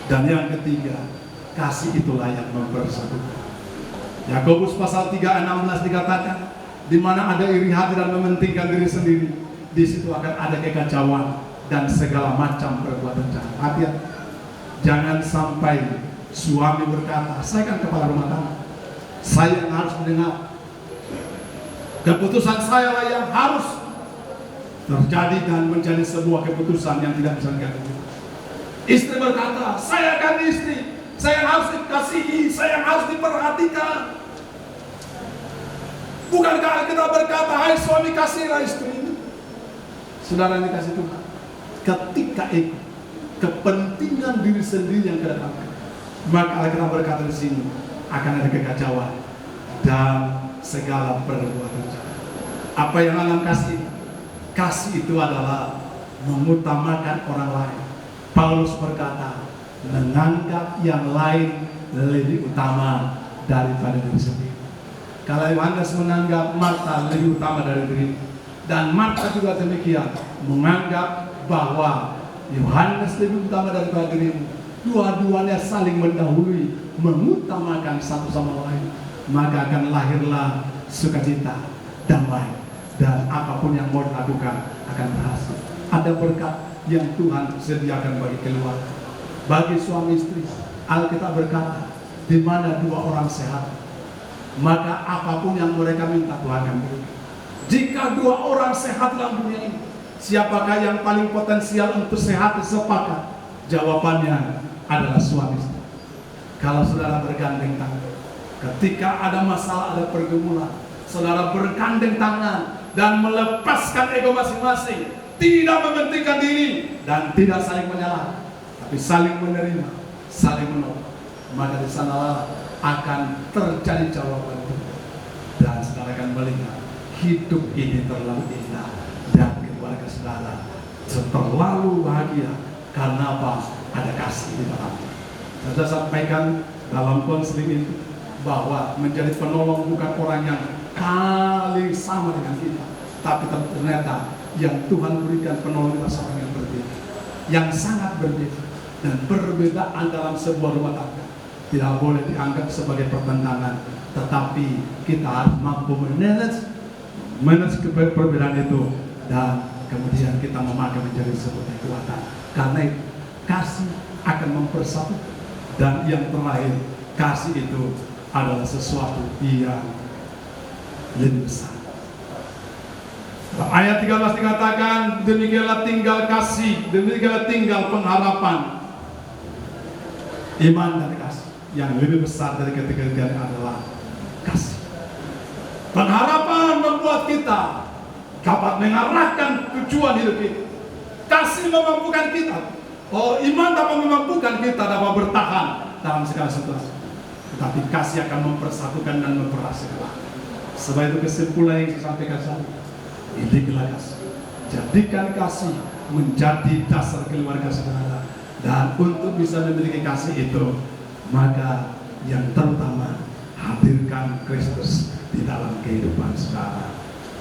Dan yang ketiga, kasih itulah yang mempersatukan. Yakobus pasal 3:16 dikatakan, di mana ada iri hati dan mementingkan diri sendiri, di situ akan ada kekacauan dan segala macam perbuatan jahat. Hati-hati, jangan sampai suami berkata, saya kan kepala rumah tangga, saya yang harus mendengar, keputusan saya lah yang harus terjadi dan menjadi sebuah keputusan yang tidak bisa diganti. Istri berkata, saya kan istri, saya yang harus dikasihi, saya yang harus diperhatikan. Bukankah Alkitab berkata, hai suami kasihlah istri? Saudara yang dikasih Tuhan, ketika itu kepentingan diri sendiri yang kedepankan, maka Alkitab berkata di sini akan ada kekacauan dan segala perbuatan jahat. Apa yang alam kasih? Kasih itu adalah mengutamakan orang lain. Paulus berkata, menganggap yang lain lebih utama daripada diri sendiri. Kalau Yohanes menganggap Marta lebih utama dari diri, dan Marta juga demikian menganggap bahwa Yohanes lebih utama daripada dirimu, dua-duanya saling mendahului, mengutamakan satu sama lain, maka akan lahirlah sukacita, damai, dan apapun yang mau dilakukan akan berhasil. Ada berkat yang Tuhan sediakan bagi keluarga, bagi suami istri. Alkitab berkata, di mana dua orang sehat, maka apapun yang mereka minta Tuhan akan beri. Jika dua orang sehat dalam dunia ini, siapakah yang paling potensial untuk sehat sepakat? Jawabannya adalah suami istri. Kalau saudara bergandeng tangan, ketika ada masalah, ada pergumulan, saudara bergandeng tangan dan melepaskan ego masing-masing, tidak mementingkan diri dan tidak saling menyalahkan, tapi saling menerima, saling menolong, maka di sanalah akan terjadi jawaban itu. Dan saudara akan melihat hidup ini terlalu indah dan keluarga saudara terlalu bahagia. Karena apa? Ada kasih di dalamnya. Saya sampaikan dalam konseling itu bahwa menjadi penolong bukan orang yang paling sama dengan kita, tapi ternyata yang Tuhan berikan penolong kita seorang yang berbeda, yang sangat berbeda. Dan perbedaan dalam sebuah rumah tangga tidak boleh dianggap sebagai pertentangan, tetapi kita harus mampu manage perbedaan itu, dan kemudian kita memakai menjadi sebuah kekuatan. Karena itu kasih akan mempersatukan. Dan yang terakhir, kasih itu adalah sesuatu yang lebih besar. Ayat 13 dikatakan, demikianlah tinggal kasih, demikianlah tinggal pengharapan. Iman dan kasih. Yang lebih besar dari ketiga-tiganya adalah kasih. Pengharapan membuat kita dapat mengarahkan tujuan hidup kita. Kasih memampukan kita. Iman dapat memampukan kita dapat bertahan dalam segala situasi. Tetapi kasih akan mempersatukan dan memperhasilkan. Sebab itu kesimpulan yang saya sampaikan saat ini, inilah kasih. Jadikan kasih menjadi dasar keluarga saudara. Dan untuk bisa memiliki kasih itu, maka yang terutama hadirkan Kristus di dalam kehidupan saudara.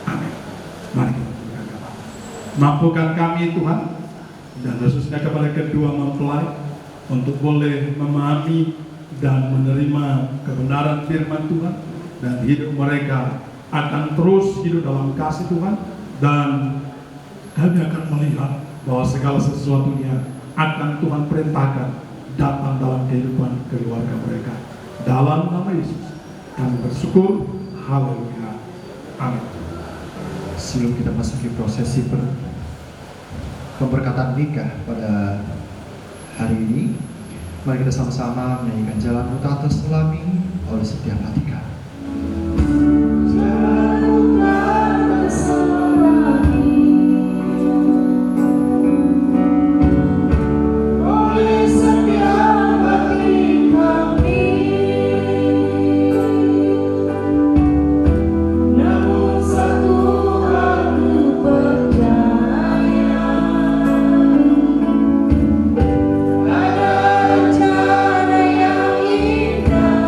Amin. Mari kita berikan kepada. Mampukan kami Tuhan, dan khususnya kepada kedua mempelai, untuk boleh memahami dan menerima kebenaran firman Tuhan, dan hidup mereka akan terus hidup dalam kasih Tuhan, dan kami akan melihat bahwa segala sesuatunya akan Tuhan perintahkan datang dalam kehidupan keluarga mereka. Dalam nama Yesus kami bersyukur. Haleluya. Amin. Sebelum kita masuki prosesi pemberkatan nikah pada hari ini, mari kita sama-sama menyanyikan Jalan Utama Selami oleh Setia Latika. Ada rencana yang indah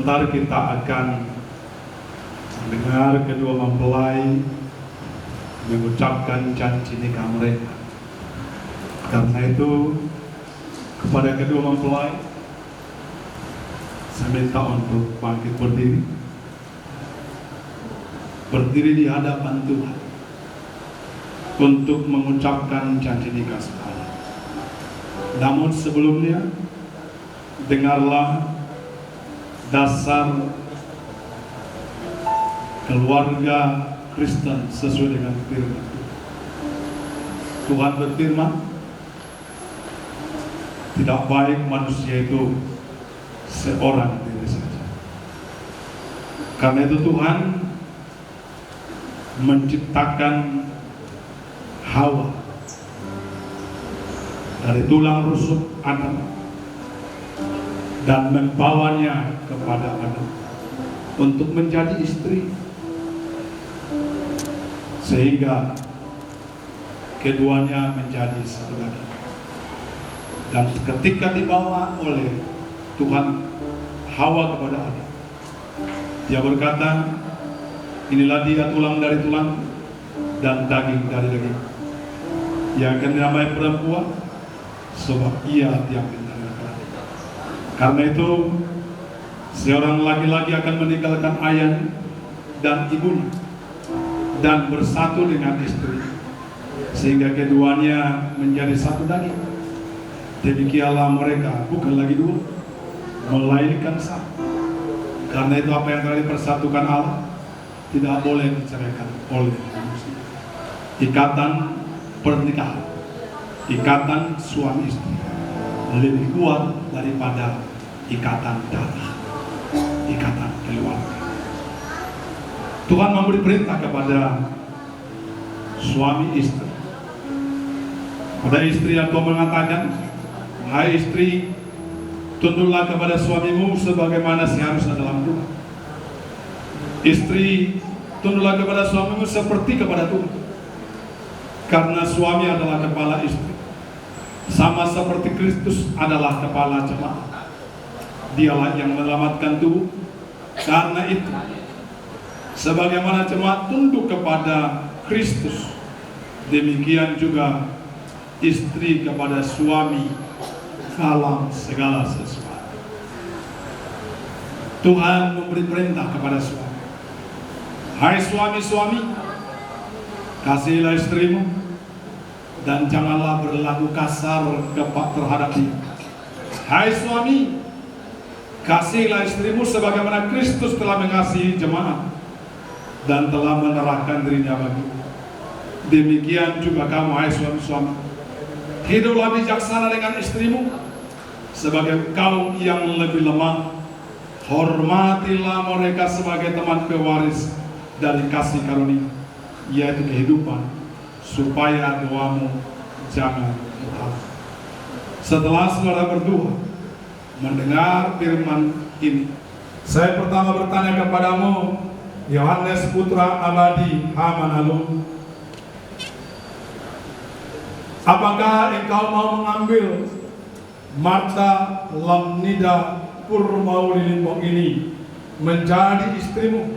sebentar kita akan mendengar kedua mempelai mengucapkan janji nikah mereka. Karena itu kepada kedua mempelai saya minta untuk bangkit berdiri di hadapan Tuhan untuk mengucapkan janji nikah sekali. Namun sebelumnya dengarlah dasar keluarga Kristen sesuai dengan firman Tuhan berfirman, tidak baik manusia itu seorang diri saja. Karena itu Tuhan menciptakan Hawa dari tulang rusuk Adam dan membawanya kepada Adam untuk menjadi istri, sehingga keduanya menjadi satu lagi. Dan ketika dibawa oleh Tuhan Hawa kepada Adam, dia berkata, inilah dia tulang dari tulang dan daging dari daging, yang akan dinamai perempuan sebab ia diambil dari laki-laki. Karena itu seorang laki-laki akan meninggalkan ayahnya dan ibunya dan bersatu dengan istri, sehingga keduanya menjadi satu daging. Demikianlah mereka bukan lagi dua, melainkan satu. Karena itu apa yang telah dipersatukan Allah tidak boleh diceraikan oleh manusia. Ikatan pernikahan, ikatan suami istri lebih kuat daripada ikatan darah, ikatan keluarga. Tuhan memberi perintah kepada suami istri. Pada istri yang Tuhan mengatakan, hai istri, tunduklah kepada suamimu sebagaimana seharusnya dalam Tuhan. Istri, tunduklah kepada suamimu seperti kepada Tuhan. Karena suami adalah kepala istri, sama seperti Kristus adalah kepala jemaat. Dialah yang menyelamatkan tubuh. Karena itu, sebagaimana jemaat tunduk kepada Kristus, demikian juga istri kepada suami dalam segala sesuatu. Tuhan memberi perintah kepada suami, hai suami-suami, kasihilah istrimu dan janganlah berlaku kasar terhadap dia. Hai suami, kasihilah istrimu sebagaimana Kristus telah mengasihi jemaat dan telah menyerahkan dirinya bagimu. Demikian juga kamu, hai suami-suami, hiduplah bijaksana dengan istrimu sebagai kaum yang lebih lemah. Hormatilah mereka sebagai teman pewaris dari kasih karunia, yaitu kehidupan, supaya doamu jangan terhapus. Setelah saudara berdua mendengar firman ini, saya pertama bertanya kepadamu, Yohanes putra Abadi Hamanalu, apakah engkau mau mengambil Marta Lamnida Purmaulilimbong ini menjadi istrimu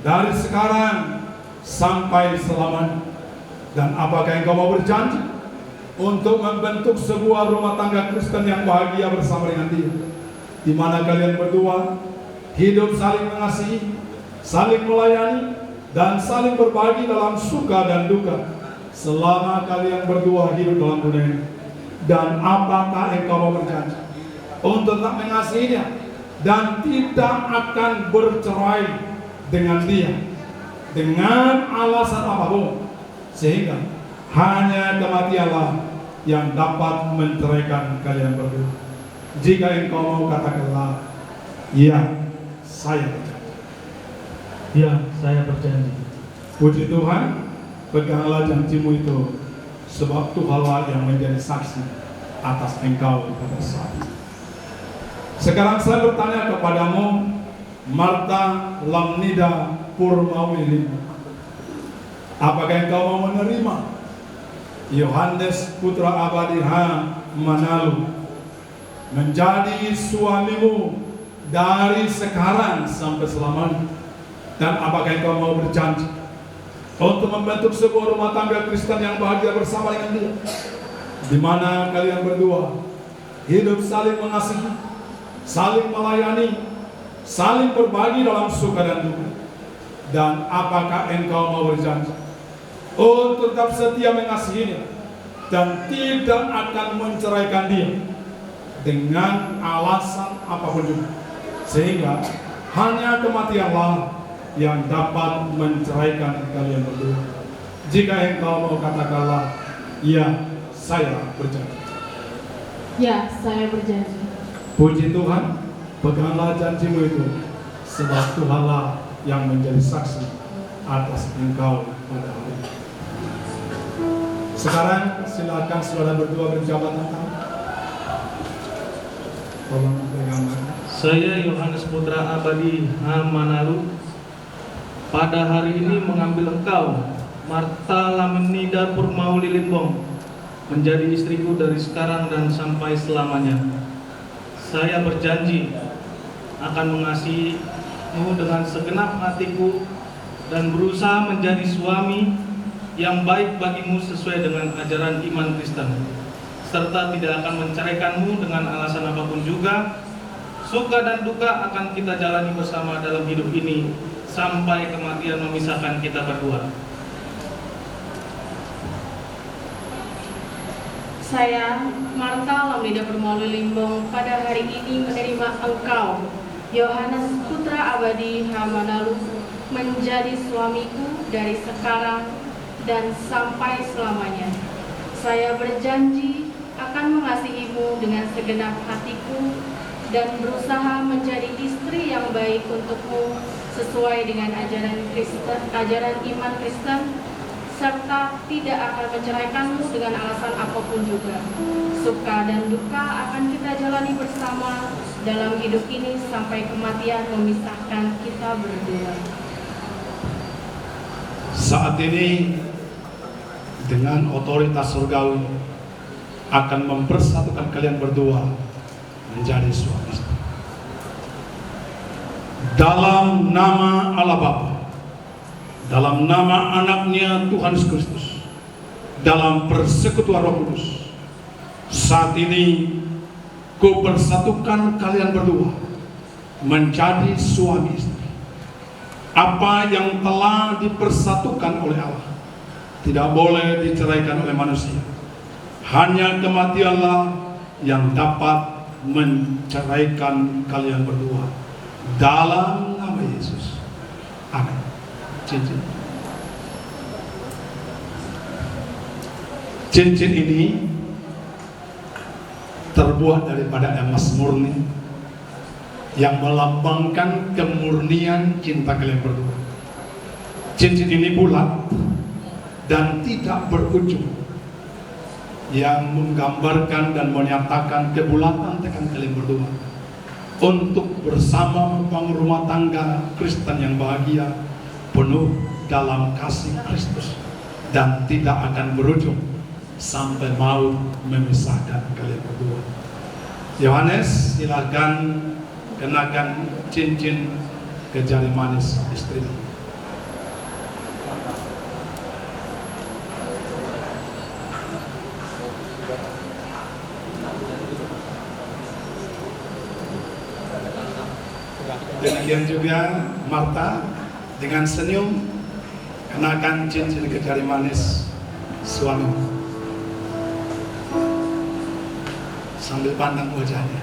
dari sekarang sampai selamanya? Dan apakah engkau mau berjanji untuk membentuk sebuah rumah tangga Kristen yang bahagia bersama dengan dia, di mana kalian berdua hidup saling mengasihi, saling melayani, dan saling berbagi dalam suka dan duka selama kalian berdua hidup dalam dunia ini? Dan apakah engkau mau berjanji untuk tetap mengasihinya dan tidak akan bercerai dengan dia dengan alasan apapun, sehingga hanya kematianlah yang dapat menceraikan kalian berdua? Jika engkau mau, katakanlah, ya, saya berjanji. Ya, saya berjanji. Puji Tuhan, peganglah janjimu itu, sebab Tuhanlah yang menjadi saksi atas engkau pada saat ini. Sekarang saya bertanya kepadamu, Marta Lamnida Purmaulilimbong, apakah engkau mau menerima Yohanes putra Abadi Hamanalu menjadi suamimu dari sekarang sampai selamanya? Dan apakah engkau mau berjanji untuk membentuk sebuah rumah tangga Kristen yang bahagia bersama dengan Dia, di mana kalian berdua hidup saling mengasihi, saling melayani, saling berbagi dalam suka dan duka? Dan apakah engkau mau berjanji untuk tetap setia mengasihinya dan tidak akan menceraikan dia dengan alasan apapun juga, sehingga hanya kematianlah yang dapat menceraikan kalian berdua? Jika engkau mau, katakanlah, ya, saya berjanji. Ya, saya berjanji. Puji Tuhan, peganglah janjimu itu, sebab Tuhanlah yang menjadi saksi atas engkau pada hari ini. Sekarang silakan saudara berdua berjabat tangan. Tolong pegang. Saya Yohanes Putra Abadi Hamanalu, pada hari ini mengambil engkau, Marta Lamenida Purmauli Limbong, menjadi istriku dari sekarang dan sampai selamanya. Saya berjanji akan mengasihimu dengan segenap hatiku dan berusaha menjadi suami yang baik bagimu sesuai dengan ajaran iman Kristen, serta tidak akan menceraikanmu dengan alasan apapun juga. Suka dan duka akan kita jalani bersama dalam hidup ini sampai kematian memisahkan kita berdua. Saya, Marta Lamida Purmauli Limbong, pada hari ini menerima engkau, Yohanes Putra Abadi Hamanalu, menjadi suamiku dari sekarang dan sampai selamanya. Saya berjanji akan mengasihimu dengan segenap hatiku dan berusaha menjadi istri yang baik untukmu sesuai dengan ajaran Kristen, ajaran iman Kristen, serta tidak akan menceraikanmu dengan alasan apapun juga. Suka dan duka akan kita jalani bersama dalam hidup ini sampai kematian memisahkan kita berdua. Saat ini dengan otoritas surgawi akan mempersatukan kalian berdua menjadi suami istri. Dalam nama Allah Bapa, dalam nama anaknya Tuhan Yesus Kristus, dalam persekutuan Roh Kudus, saat ini ku persatukan kalian berdua menjadi suami istri. Apa yang telah dipersatukan oleh Allah tidak boleh diceraikan oleh manusia. Hanya kematianlah yang dapat menceraikan kalian berdua. Dalam nama Yesus. Amin. Cincin. Cincin ini terbuat daripada emas murni yang melambangkan kemurnian cinta kalian berdua. Cincin ini bulat dan tidak berujung, yang menggambarkan dan menyatakan kebulatan tekad kalian berdua untuk bersama membangun rumah tangga Kristen yang bahagia, penuh dalam kasih Kristus, dan tidak akan berujung sampai maut memisahkan kalian berdua. Yohanes, silakan kenakan cincin ke jari manis istri. Demikian juga Marta, dengan senyum kenakan cincin ke jari manis suami sambil pandang wajahnya.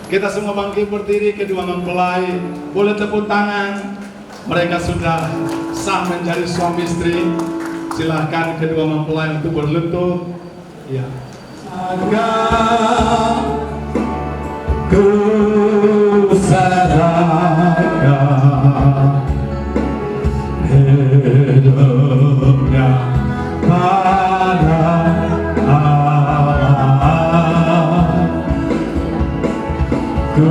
Kita semua bangkit berdiri, kedua mempelai boleh tepuk tangan. Mereka sudah sah menjadi suami istri. Silahkan kedua mempelai untuk berlutut. Ya. Ku serahkan hidupnya pada Allah. Ku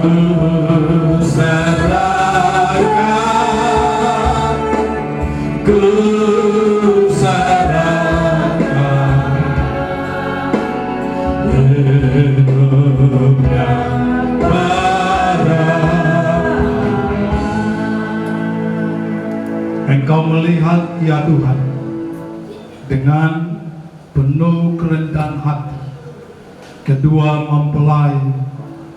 serahkan, ku serahkan hidupnya Engkau melihat ya Tuhan dengan penuh kerendahan hati kedua mempelai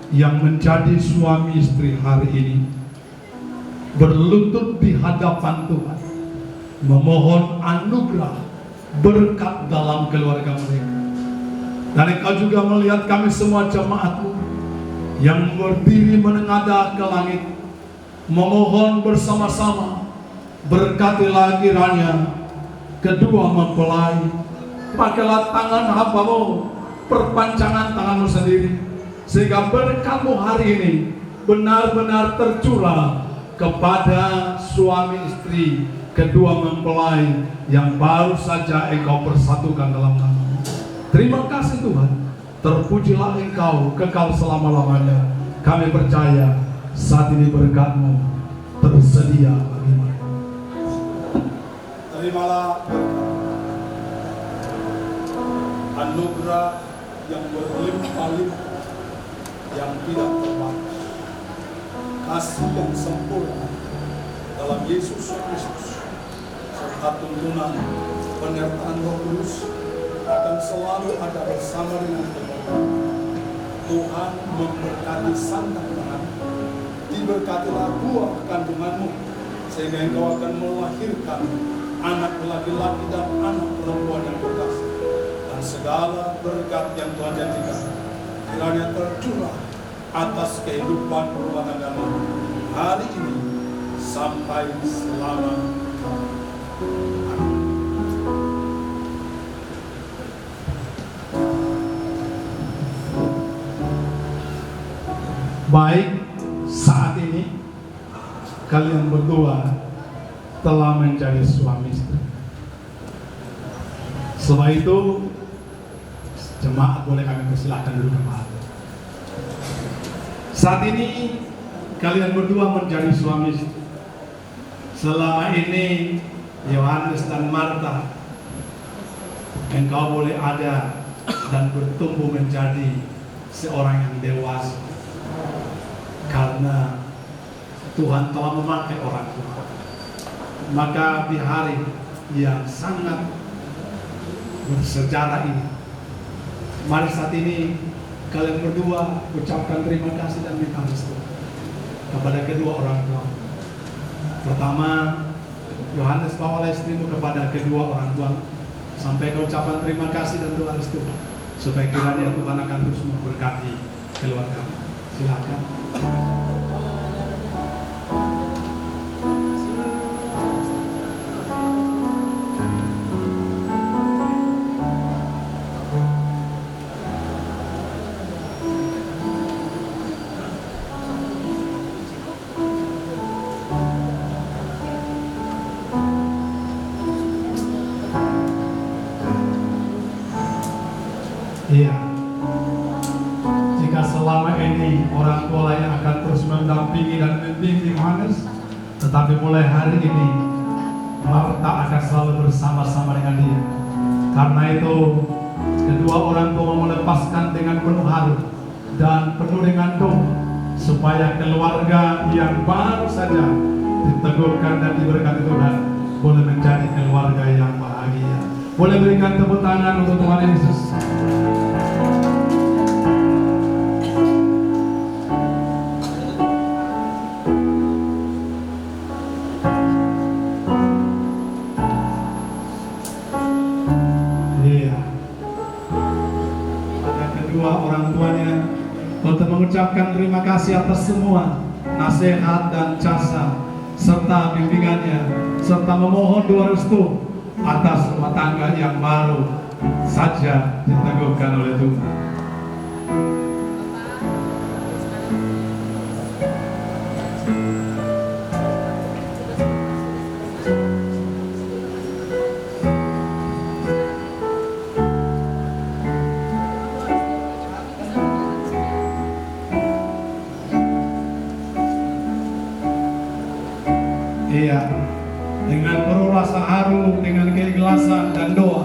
yang menjadi suami istri hari ini berlutut di hadapan Tuhan, memohon anugerah berkat dalam keluarga mereka. Dan Engkau juga melihat kami semua jemaat-Mu yang berdiri menengadah ke langit, memohon bersama-sama, berkatilah kiranya kedua mempelai, pakailah tangan hamba-Mu, perpanjangan tangan-Mu sendiri, sehingga berkat-Mu hari ini benar-benar tercurah kepada suami istri kedua mempelai yang baru saja Engkau persatukan dalam nama-Mu. Terima kasih Tuhan, terpujilah Engkau kekal selama-lamanya. Kami percaya saat ini berkat-Mu tersedia bagi mereka. Terimalah anugerah yang berlimpah-limpah, yang tidak terbatas, kasih yang sempurna dalam Yesus Kristus, serta tuntunan penyertaan Roh Kudus akan selalu ada bersama dengan kita. Tuhan memberkati santap tangan, diberkatilah buah kandunganmu, sehingga engkau akan melahirkan anak laki-laki dan anak perempuan yang berkasih. Dan segala berkat yang Tuhan janjikan kiranya tercurah atas kehidupan rumah tanggamu hari ini sampai selama. Baik, saat ini kalian berdua telah menjadi suami istri. Setelah itu jemaat boleh kami persilahkan duduk kembali. Saat ini kalian berdua menjadi suami istri. Selama ini Yohanes dan Marta, engkau boleh ada dan bertumbuh menjadi seorang yang dewasa, karena Tuhan telah memakai orang tua. Maka di hari yang sangat bersejarah ini, mari saat ini kalian berdua ucapkan terima kasih dan minta restu kepada kedua orang tua. Pertama, Yohanes bawalah istrimu kepada kedua orang tua, sampai ke ucapan terima kasih dan doa restu, supaya kiranya Tuhan akan terus memberkati keluarga. Silakan. Iya. Jika selama ini orang tua yang akan terus mendampingi dan membimbing Yohanes, tetapi mulai hari ini Marta akan selalu bersama-sama dengan dia. Karena itu kedua orang tua melepaskan dengan penuh haru dan penuh dengan doa, supaya keluarga yang baru saja diteguhkan dan diberkati Tuhan boleh menjadi keluarga yang bahagia. Boleh berikan tepuk tangan untuk Tuhan Yesus. Orang tuanya untuk mengucapkan terima kasih atas semua nasihat dan jasa serta bimbingannya, serta memohon doa restu atas rumah tangga yang baru saja diteguhkan oleh Tuhan. Iya, dengan penuh rasa haru, dengan keikhlasan dan doa,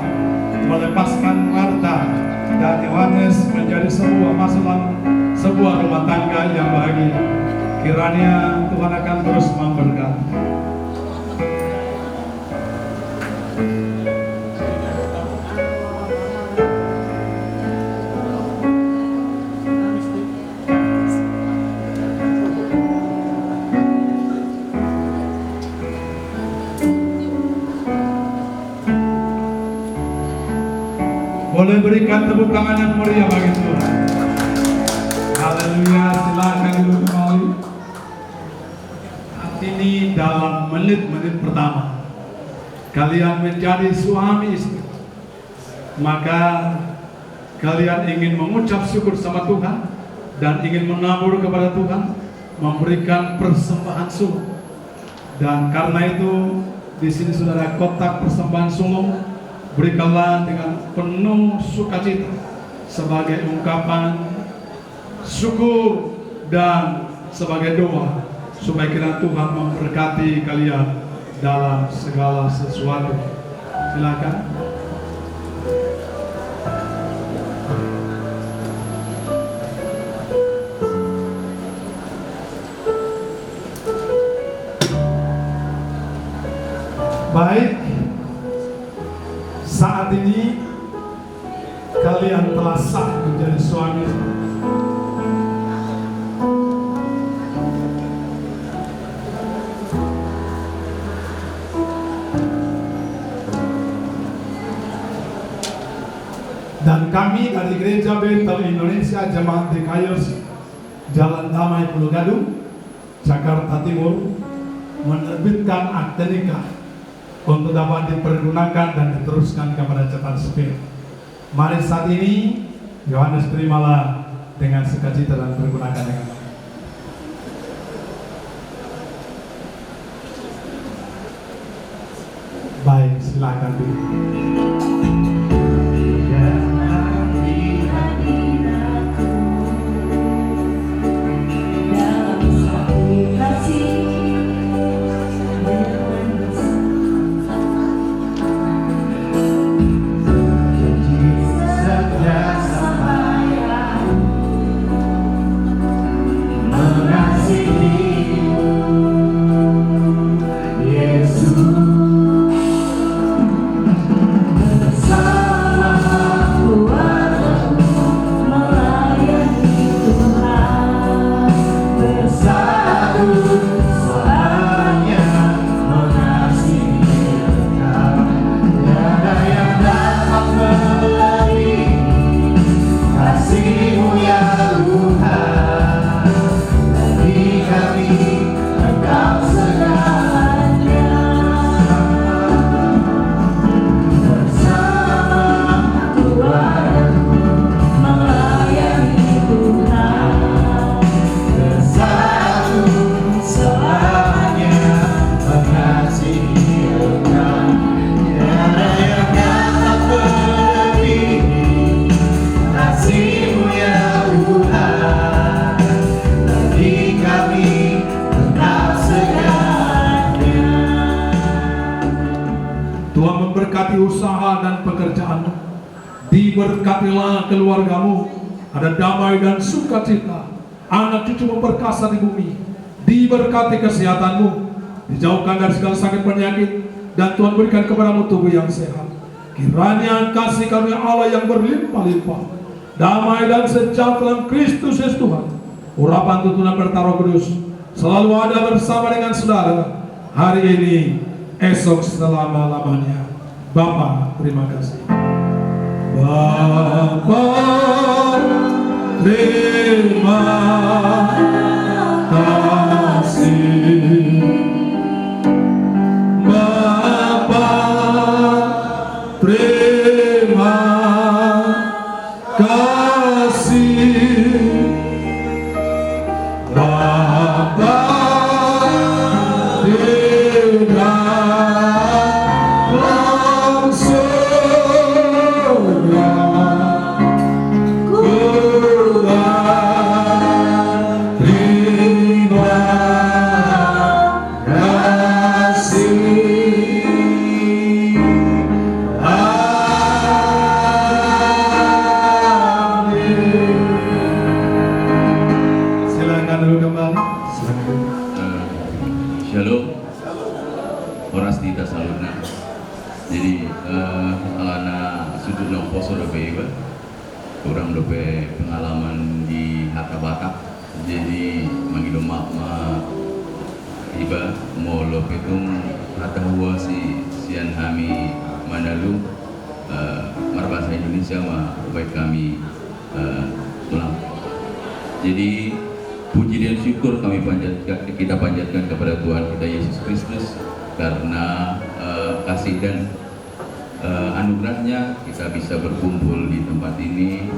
melepaskan Marta dan Yohanes menjadi sebuah rumah tangga yang bahagia. Kiranya Tuhan akan terus memberkati. Boleh berikan tepuk tangan yang meriah bagi Tuhan. Haleluya, silakan duduk kembali. Saat ini dalam menit-menit pertama kalian menjadi suami istri, maka kalian ingin mengucap syukur sama Tuhan dan ingin menabur kepada Tuhan, memberikan persembahan sulung. Dan karena itu di sini sudah ada kotak persembahan sulung. Berikanlah dengan penuh sukacita sebagai ungkapan syukur dan sebagai doa supaya kiranya Tuhan memberkati kalian dalam segala sesuatu. Silakan. Baik, saat ini kalian telah sah menjadi suami. Dan kami dari Gereja Bethel Indonesia Jemaat DKIOS Jalan Damai Pulau Gadung, Jakarta Timur, menerbitkan akte nikah untuk dapat dipergunakan dan diteruskan kepada cetak sipil. Mari saat ini Yohanes terimalah dengan sukacita dan pergunakan dengan baik. Baik, silakan dulu. Usaha dan pekerjaanmu, diberkatilah keluargamu, ada damai dan sukacita, anak cucu memperkasa di bumi, diberkati kesehatanmu, dijauhkan dari segala sakit penyakit, dan Tuhan berikan kepadamu tubuh yang sehat. Kiranya kasih karunia Allah yang berlimpah-limpah, damai dan sejahtera Kristus Yesus Tuhan, urapan tuntunan bertaruh kudus, selalu ada bersama dengan saudara hari ini, esok, selama-lamanya. Bapa, terima kasih. Bapa, terima kasih. Bapa, terima kasih. Bapa, orang dope pengalaman di Hatta Batak, jadi manggil mak iba mau lope itu Hatta Hua si Sian Hami Manalu Marbahasa Indonesia baik kami ulang. Jadi puji dan syukur kita panjatkan kepada Tuhan kita Yesus Kristus karena kasih dan anugerahnya kita bisa berkumpul di tempat ini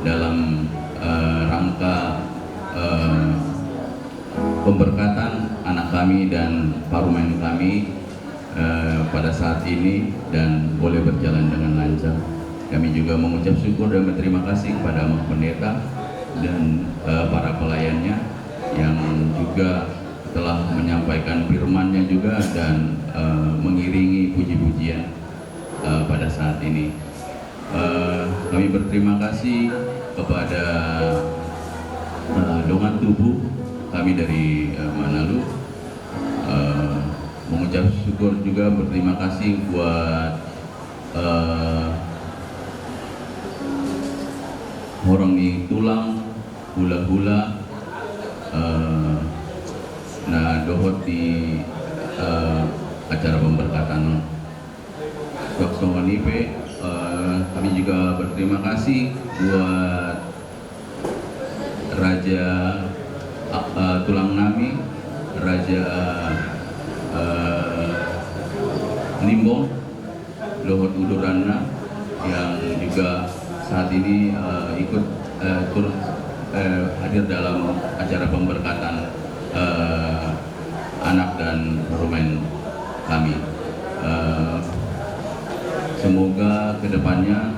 dalam rangka pemberkatan anak kami dan parumen kami pada saat ini dan boleh berjalan dengan lancar. Kami juga mengucap syukur dan berterima kasih kepada Mas Pendeta dan para pelayannya yang juga telah menyampaikan firman-Nya juga dan mengiringi puji-pujian pada saat ini. Kami berterima kasih kepada Dongan Tubuh kami dari Manado, mengucap syukur juga berterima kasih buat orang di tulang hula-hula dohot di acara pemberkatan Soksongonipe. Kami juga berterima kasih buat Raja Tulang Nami, Raja Limbong, Lohot Udurana yang juga saat ini ikut turut hadir dalam acara pemberkatan anak dan parumen kami. Semoga kedepannya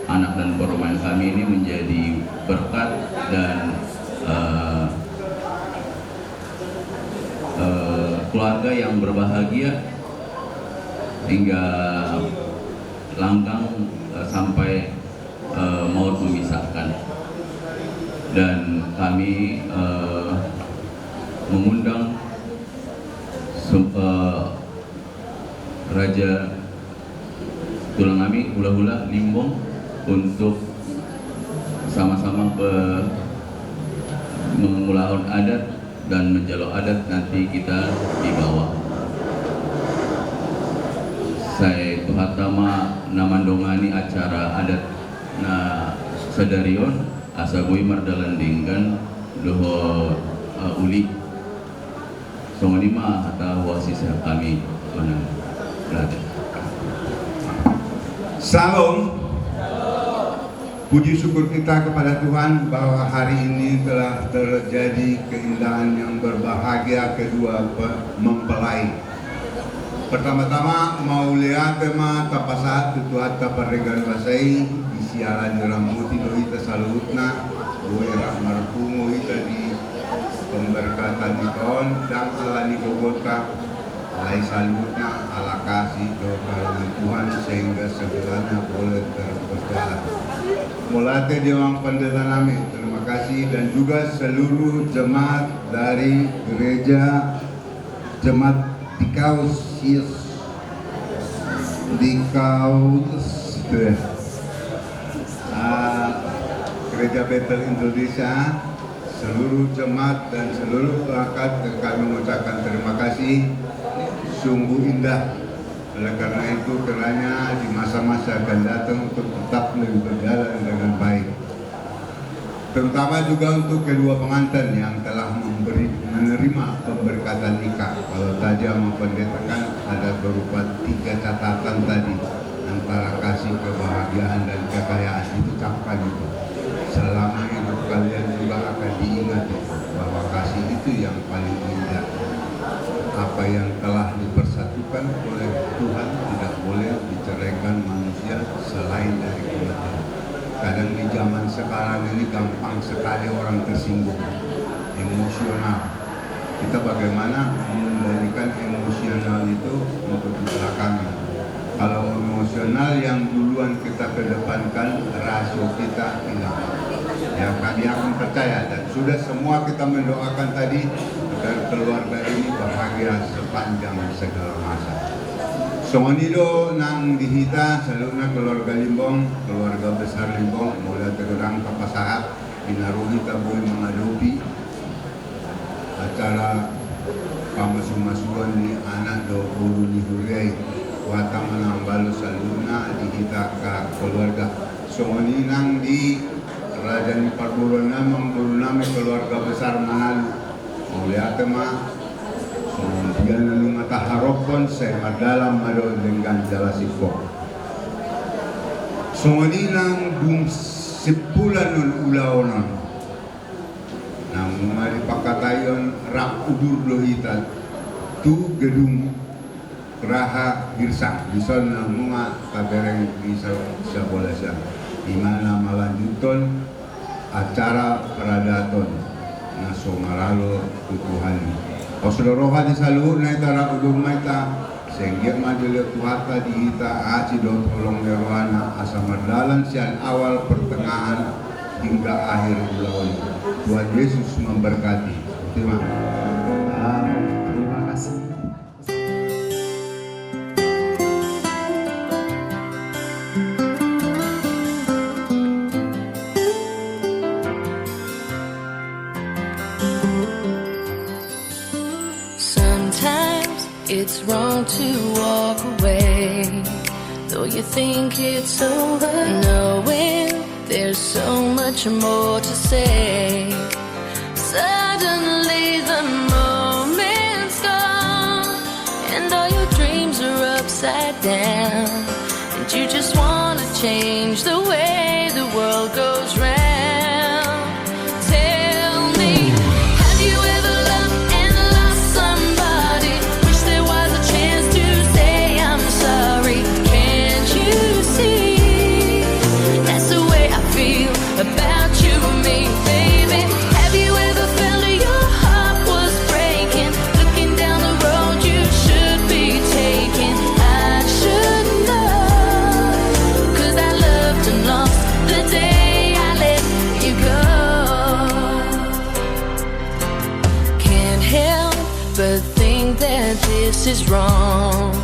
anak dan parumen kami ini menjadi berkat dan keluarga yang berbahagia hingga langgang sampai maut memisahkan. Dan kami mengundang Raja Tulang Nami Hula-Hula Limbong untuk sama-sama mengulahun adat dan menjaluk adat nanti kita di bawah. Saya Tuhatama namandongani acara adat na sadarion asagui mardalandinggan doho uli songonima atau wasisa kami mana berada. Salam. Puji syukur kita kepada Tuhan bahwa hari ini telah terjadi keindahan yang berbahagia kedua mempelai. Pertama-tama mau lihat tema tapasat tutuhat kaparegan basai isialan jeramuti dohita salutna buera marpungo ita di pemberkatan di kawan dan ala di bogota alai salutna ala kasih kepada Tuhan sehingga segalanya boleh terpercaya. Mulate Dewan Pendeta Nami, terima kasih, dan juga seluruh jemaat dari gereja jemaat Dikaus Gereja Betel Indonesia, seluruh jemaat dan seluruh perangkat kami mengucapkan terima kasih. Sungguh indah. Oleh karena itu kiranya di masa-masa akan datang untuk tetap berjalan dengan baik. Terutama juga untuk kedua pengantin yang telah menerima pemberkatan nikah. Kalau tadi mempendetakan ada berupa 3 catatan tadi antara kasih, kebahagiaan dan kekayaan. Itu camkan itu. Selama hidup kalian juga akan diingat bahwa kasih itu yang paling indah. Apa yang telah dipersatukan oleh Tuhan tidak boleh diceraikan manusia selain dari kematian. Kadang di zaman sekarang ini gampang sekali orang tersinggung, emosional. Kita bagaimana mengendalikan emosional itu untuk di belakangnya. Kalau emosional yang duluan kita kedepankan, rasio kita hilang. Ya, kami akan percaya dan sudah semua kita mendoakan tadi agar keluarga ini bahagia sepanjang segala masa. Songonido nang dihita saluna keluarga Limbong, keluarga besar Limbong, mulai tergerang kapasahat, binaruhi tabuhi mengadopi acara pamasuh-masuhan ni anak do ulu ni hurai watang menambal saluna di kita ka keluarga songoninang di Kerajaan Parburana memburunami keluarga besar Manado oleh atema kemudian mata harapon saya madalam madon dengan jalasifo songoninang bung sepulan nun ulaonon nang mari pakatayon rak udur lohitat tu gedung Raha Girsang bison na mga kabereng bisa bolasa di mana melanjutkan acara peradaton na somaralo tutuhan Oslo-roha di saluhur na itara udung maita sehingga majulia tuhata di ita aci dot tolong nerohana asa mardalan sian awal pertengahan hingga akhir bulan Tuhan Yesus memberkati. Terima kasih. It's wrong to walk away, though you think it's over, knowing there's so much more to say. Suddenly the moment's gone, and all your dreams are upside down, and you just want to change the way the world goes round. About you and me, baby. Have you ever felt that your heart was breaking? Looking down the road you should be taking. I should know, 'cause I loved and lost the day I let you go. Can't help but think that this is wrong.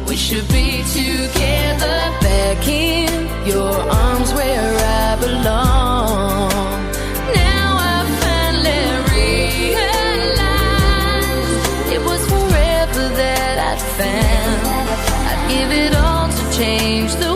We should be together, back in your arms where I belong. Now I finally realize it was forever that I'd found. I'd give it all to change the